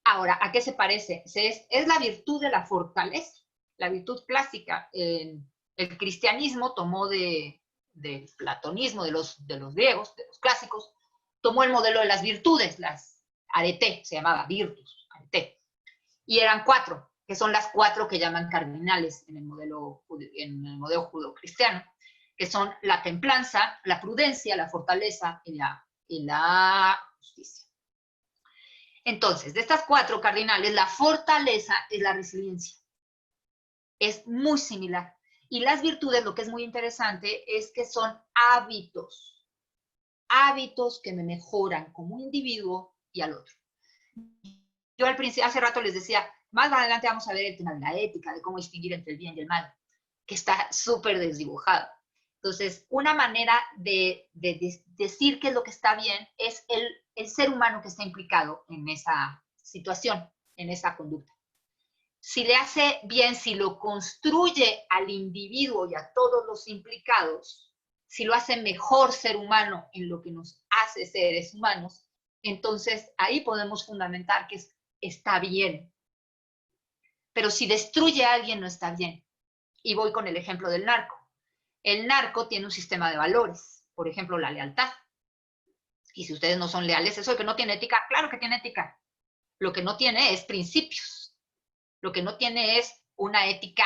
Ahora, ¿a qué se parece? Es la virtud de la fortaleza, la virtud clásica. El cristianismo tomó del platonismo, de los griegos, de los clásicos, tomó el modelo de las virtudes, las arete, se llamaba virtus, arete. Y eran 4, que son las 4 que llaman cardinales en el modelo judeocristiano, que son la templanza, la prudencia, la fortaleza y la justicia. Entonces, de estas 4 cardinales, la fortaleza es la resiliencia. Es muy similar. Y las virtudes, lo que es muy interesante, es que son hábitos. Hábitos que me mejoran como individuo y al otro. Yo al principio, hace rato les decía, más adelante vamos a ver el tema de la ética, de cómo distinguir entre el bien y el mal, que está súper desdibujado. Entonces, una manera de decir qué es lo que está bien es el ser humano que está implicado en esa situación, en esa conducta. Si le hace bien, si lo construye al individuo y a todos los implicados, si lo hace mejor ser humano en lo que nos hace seres humanos, entonces ahí podemos fundamentar que está bien. Pero si destruye a alguien, no está bien. Y voy con el ejemplo del narco. El narco tiene un sistema de valores, por ejemplo, la lealtad. Y si ustedes no son leales, eso de que no tiene ética, claro que tiene ética. Lo que no tiene es principios. Lo que no tiene es una ética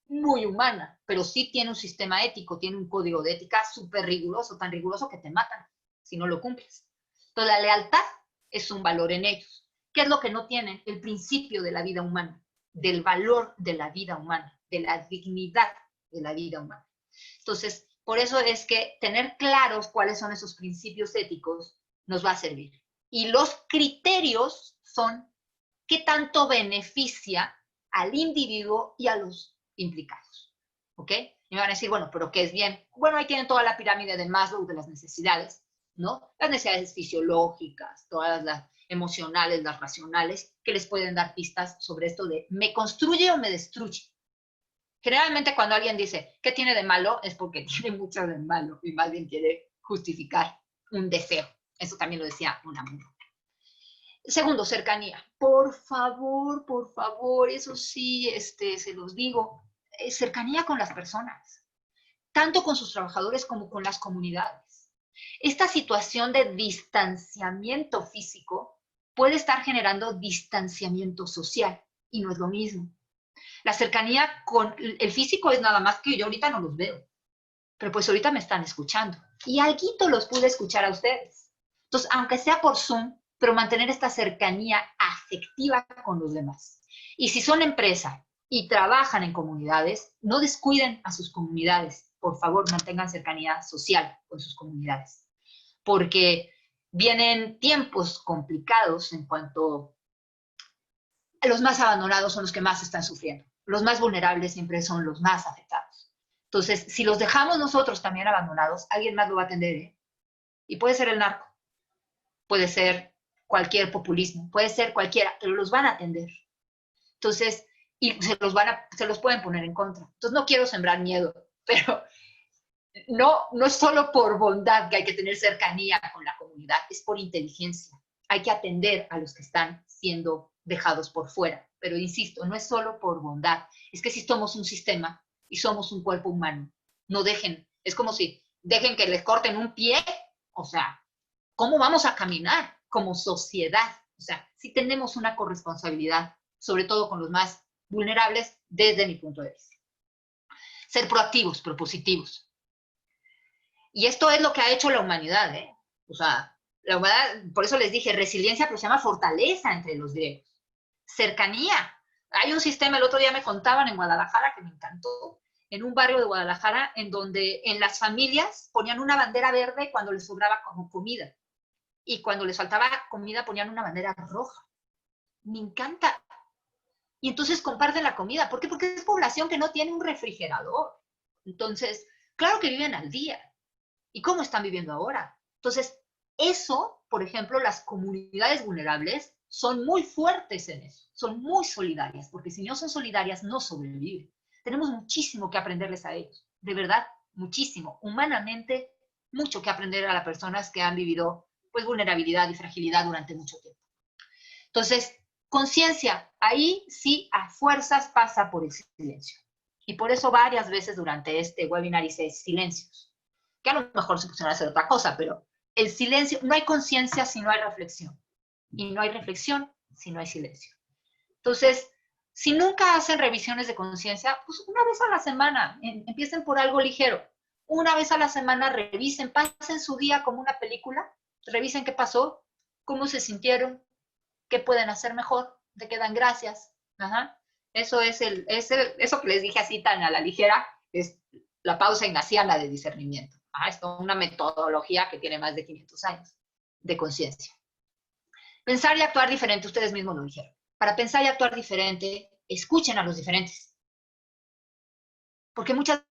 muy humana, pero sí tiene un sistema ético, tiene un código de ética súper riguroso, tan riguroso que te matan si no lo cumples. Entonces, la lealtad es un valor en ellos. ¿Qué es lo que no tienen? El principio de la vida humana, del valor de la vida humana, de la dignidad de la vida humana. Entonces, por eso es que tener claros cuáles son esos principios éticos nos va a servir. Y los criterios son qué tanto beneficia al individuo y a los implicados. ¿Ok? Y me van a decir, bueno, ¿pero qué es bien? Bueno, ahí tienen toda la pirámide de Maslow de las necesidades, ¿no? Las necesidades fisiológicas, todas las emocionales, las racionales, que les pueden dar pistas sobre esto de ¿me construye o me destruye? Generalmente cuando alguien dice, ¿qué tiene de malo? Es porque tiene mucho de malo y más bien quiere justificar un deseo. Eso también lo decía un amigo. Segundo, cercanía. Por favor, eso sí, se los digo, cercanía con las personas, tanto con sus trabajadores como con las comunidades. Esta situación de distanciamiento físico puede estar generando distanciamiento social y no es lo mismo. La cercanía con el físico es nada más que yo ahorita no los veo, pero pues ahorita me están escuchando y alguito los pude escuchar a ustedes. Entonces, aunque sea por Zoom, pero mantener esta cercanía afectiva con los demás. Y si son empresa y trabajan en comunidades, no descuiden a sus comunidades. Por favor, mantengan cercanía social con sus comunidades. Porque vienen tiempos complicados en cuanto a los más abandonados son los que más están sufriendo. Los más vulnerables siempre son los más afectados. Entonces, si los dejamos nosotros también abandonados, alguien más lo va a atender, ¿eh? Y puede ser el narco, puede ser cualquier populismo, puede ser cualquiera, pero los van a atender. Entonces, y se los pueden poner en contra. Entonces, no quiero sembrar miedo, pero no es solo por bondad que hay que tener cercanía con la comunidad, es por inteligencia. Hay que atender a los que están siendo dejados por fuera. Pero insisto, no es solo por bondad, es que si somos un sistema y somos un cuerpo humano, no dejen, es como si dejen que les corten un pie, o sea, ¿cómo vamos a caminar como sociedad? O sea, sí tenemos una corresponsabilidad, sobre todo con los más vulnerables, desde mi punto de vista. Ser proactivos, propositivos. Y esto es lo que ha hecho la humanidad, ¿eh? O sea, la humanidad, por eso les dije, resiliencia, pero se llama fortaleza entre los griegos. Cercanía. Hay un sistema, el otro día me contaban en Guadalajara, que me encantó, en un barrio de Guadalajara, en donde en las familias ponían una bandera verde cuando les sobraba como comida. Y cuando les faltaba comida ponían una bandera roja. Me encanta. Y entonces comparten la comida. ¿Por qué? Porque es población que no tiene un refrigerador. Entonces, claro que viven al día. ¿Y cómo están viviendo ahora? Entonces, eso, por ejemplo, las comunidades vulnerables son muy fuertes en eso, son muy solidarias, porque si no son solidarias no sobreviven. Tenemos muchísimo que aprenderles a ellos, de verdad, muchísimo. Humanamente, mucho que aprender a las personas que han vivido pues vulnerabilidad y fragilidad durante mucho tiempo. Entonces, conciencia, ahí sí a fuerzas pasa por el silencio. Y por eso varias veces durante este webinar hice silencios, que a lo mejor se pusieron a hacer otra cosa, pero el silencio, no hay conciencia si no hay reflexión. Y no hay reflexión si no hay silencio. Entonces, si nunca hacen revisiones de conciencia, pues una vez a la semana, empiecen por algo ligero. Una vez a la semana revisen, pasen su día como una película, revisen qué pasó, cómo se sintieron, qué pueden hacer mejor, de qué dan gracias. Ajá. Eso es eso que les dije así tan a la ligera, es la pausa ignaciana de discernimiento. Esto es una metodología que tiene más de 500 años de conciencia. Pensar y actuar diferente, ustedes mismos lo dijeron. Para pensar y actuar diferente, escuchen a los diferentes. Porque muchas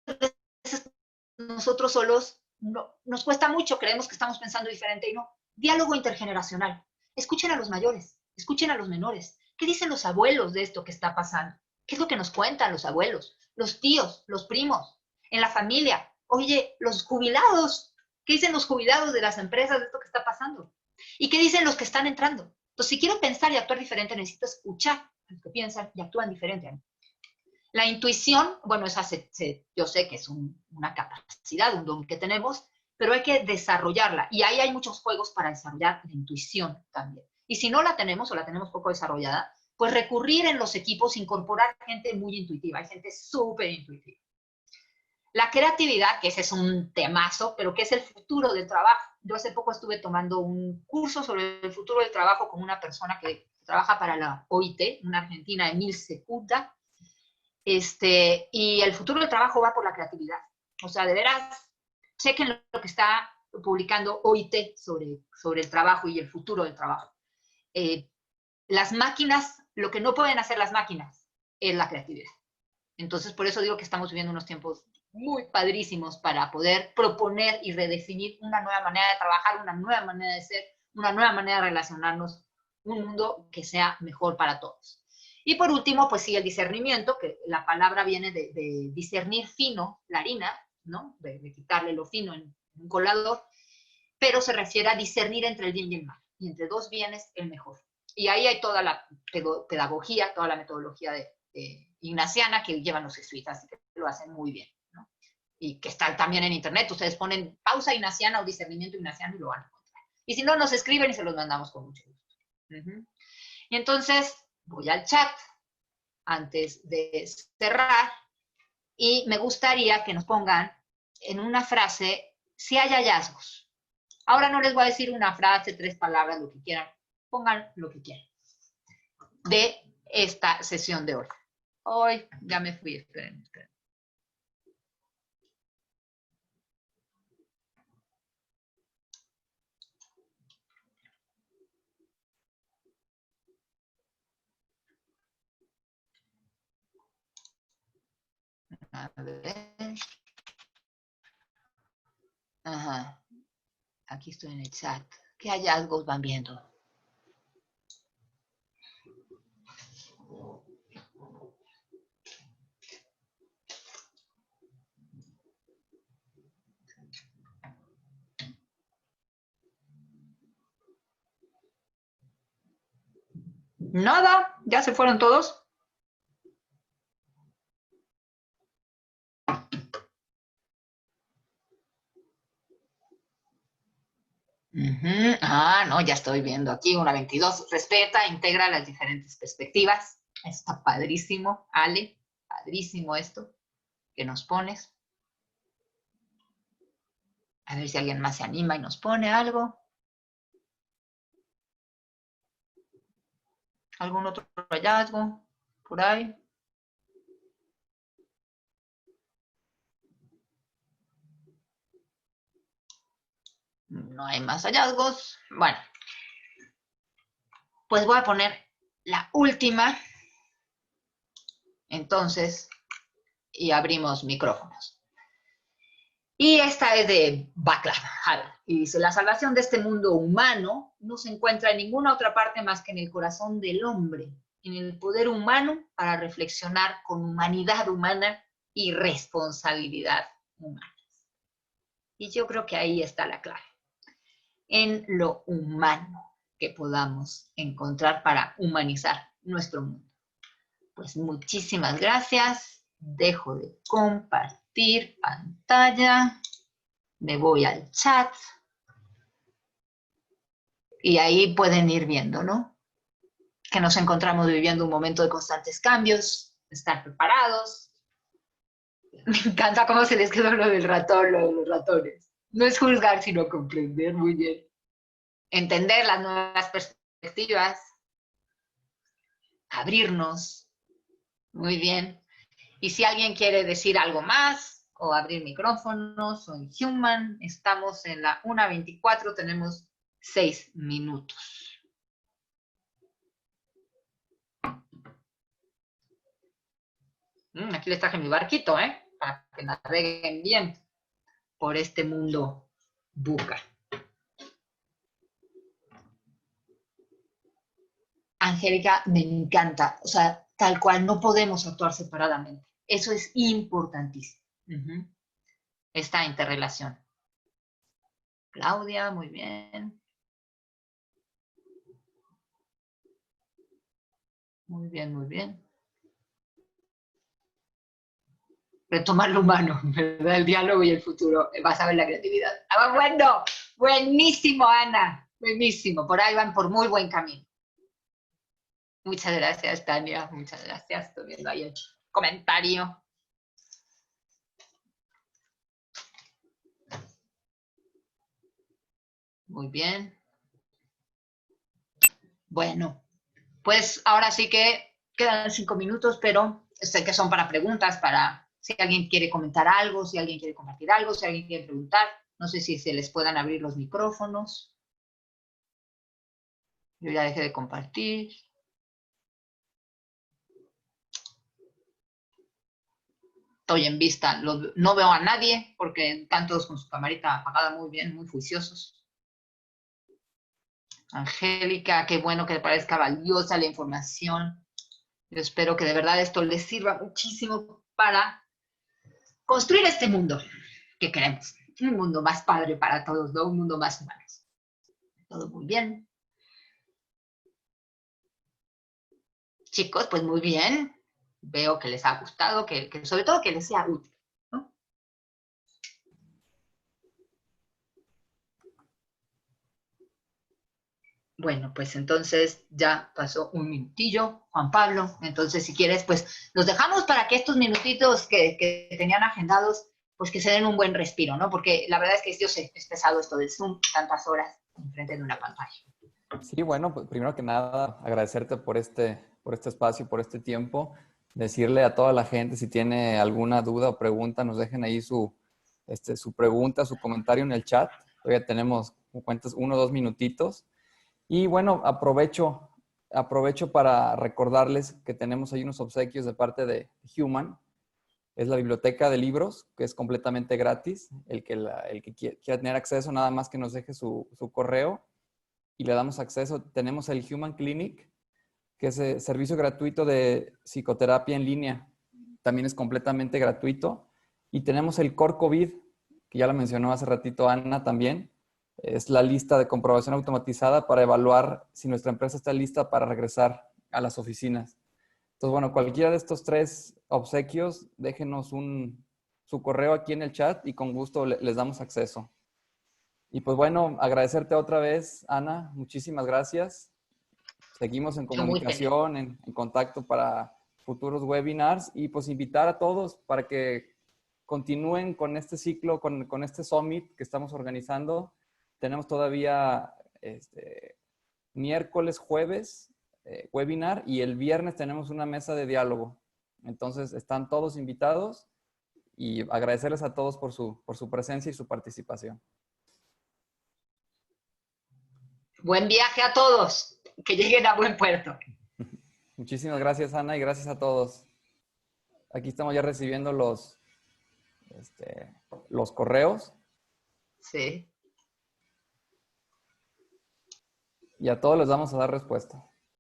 veces nosotros solos nos cuesta mucho, creemos que estamos pensando diferente y no. Diálogo intergeneracional. Escuchen a los mayores, escuchen a los menores. ¿Qué dicen los abuelos de esto que está pasando? ¿Qué es lo que nos cuentan los abuelos, los tíos, los primos, en la familia? Oye, los jubilados, ¿qué dicen los jubilados de las empresas de esto que está pasando? ¿Y qué dicen los que están entrando? Entonces, si quiero pensar y actuar diferente, necesito escuchar a los que piensan y actúan diferente. La intuición, bueno, esa yo sé que es una capacidad, un don que tenemos, pero hay que desarrollarla. Y ahí hay muchos juegos para desarrollar la intuición también. Y si no la tenemos o la tenemos poco desarrollada, pues recurrir en los equipos, incorporar gente muy intuitiva. Hay gente súper intuitiva. La creatividad, que ese es un temazo, pero que es el futuro del trabajo. Yo hace poco estuve tomando un curso sobre el futuro del trabajo con una persona que trabaja para la OIT, una argentina, Emil Secuta, y el futuro del trabajo va por la creatividad. O sea, de veras, chequen lo que está publicando OIT sobre el trabajo y el futuro del trabajo. Las máquinas, lo que no pueden hacer las máquinas es la creatividad. Entonces, por eso digo que estamos viviendo unos tiempos muy padrísimos para poder proponer y redefinir una nueva manera de trabajar, una nueva manera de ser, una nueva manera de relacionarnos, un mundo que sea mejor para todos. Y por último, pues sí, el discernimiento, que la palabra viene de discernir fino la harina, ¿no? De quitarle lo fino en un colador, pero se refiere a discernir entre el bien y el mal, y entre dos bienes, el mejor. Y ahí hay toda la pedagogía, toda la metodología de ignaciana que llevan los jesuitas y que lo hacen muy bien, ¿no? Y que está también en internet. Ustedes ponen pausa ignaciana o discernimiento ignaciano y lo van a encontrar. Y si no, nos escriben y se los mandamos con mucho gusto. Y entonces voy al chat antes de cerrar y me gustaría que nos pongan en una frase si hay hallazgos. Ahora no les voy a decir una frase, 3 palabras, lo que quieran. Pongan lo que quieran de esta sesión de hoy. Hoy ya me fui, esperen. A ver. Ajá. Aquí estoy en el chat. ¿Qué hallazgos van viendo? Nada, ya se fueron todos. No, ya estoy viendo aquí una 22. Respeta, integra las diferentes perspectivas. Está padrísimo, Ale. Padrísimo esto que nos pones. A ver si alguien más se anima y nos pone algo. ¿Algún otro hallazgo por ahí? No hay más hallazgos. Bueno, pues voy a poner la última. Entonces, y abrimos micrófonos. Y esta es de Václav Havel. Y dice, la salvación de este mundo humano no se encuentra en ninguna otra parte más que en el corazón del hombre, en el poder humano para reflexionar con humanidad humana y responsabilidad humana. Y yo creo que ahí está la clave, en lo humano que podamos encontrar para humanizar nuestro mundo. Pues muchísimas gracias. Dejo de compartir pantalla. Me voy al chat. Y ahí pueden ir viendo, ¿no? Que nos encontramos viviendo un momento de constantes cambios, estar preparados. Me encanta cómo se les quedó lo del ratón, lo de los ratones. No es juzgar, sino comprender muy bien. Entender las nuevas perspectivas. Abrirnos. Muy bien. Y si alguien quiere decir algo más o abrir micrófonos, soy Human, estamos en la 1:24, tenemos 6 minutos. Aquí les traje mi barquito, para que naveguen bien por este mundo buca. Angélica, me encanta, o sea, tal cual, no podemos actuar separadamente. Eso es importantísimo. Esta interrelación. Claudia, muy bien. Muy bien, muy bien. Retomar lo humano, ¿verdad? El diálogo y el futuro. Vas a ver la creatividad. Ah, bueno, buenísimo, Ana. Buenísimo. Por ahí van por muy buen camino. Muchas gracias, Tania. Muchas gracias. Estoy viendo ahí el comentario. Muy bien. Bueno, pues ahora sí que quedan 5 minutos, pero sé que son para preguntas, para si alguien quiere comentar algo, si alguien quiere compartir algo, si alguien quiere preguntar. No sé si se les puedan abrir los micrófonos. Yo ya dejé de compartir. Estoy en vista, no veo a nadie porque están todos con su camarita apagada muy bien, muy juiciosos. Angélica, qué bueno que le parezca valiosa la información. Yo espero que de verdad esto les sirva muchísimo para construir este mundo que queremos. Un mundo más padre para todos, ¿no? Un mundo más humano. Todo muy bien. Chicos, pues muy bien. Veo que les ha gustado, que sobre todo que les sea útil, ¿no? Bueno, pues entonces ya pasó un minutillo, Juan Pablo. Entonces, si quieres, pues los dejamos para que estos minutitos que tenían agendados, pues que se den un buen respiro, ¿no? Porque la verdad es que yo sé, es pesado esto del Zoom, tantas horas enfrente de una pantalla. Sí, bueno, pues primero que nada, agradecerte por este espacio, por este tiempo. Decirle a toda la gente, si tiene alguna duda o pregunta, nos dejen ahí su pregunta, su comentario en el chat. Todavía tenemos, como cuentas, 1 o 2 minutitos. Y bueno, aprovecho para recordarles que tenemos ahí unos obsequios de parte de Human. Es la biblioteca de libros, que es completamente gratis. El que quiera tener acceso, nada más que nos deje su correo y le damos acceso. Tenemos el Human Clinic, que es el servicio gratuito de psicoterapia en línea. También es completamente gratuito. Y tenemos el Core COVID, que ya lo mencionó hace ratito Ana también. Es la lista de comprobación automatizada para evaluar si nuestra empresa está lista para regresar a las oficinas. Entonces, bueno, cualquiera de estos 3 obsequios, déjenos su correo aquí en el chat y con gusto les damos acceso. Y pues bueno, agradecerte otra vez, Ana. Muchísimas gracias. Seguimos en Yo muy feliz. comunicación, en contacto para futuros webinars y pues invitar a todos para que continúen con este ciclo, con este summit que estamos organizando. Tenemos todavía miércoles, jueves, webinar y el viernes tenemos una mesa de diálogo. Entonces están todos invitados y agradecerles a todos por su presencia y su participación. Buen viaje a todos, que lleguen a buen puerto. Muchísimas gracias, Ana, y gracias a todos. Aquí estamos ya recibiendo los correos. Sí. Y a todos les vamos a dar respuesta.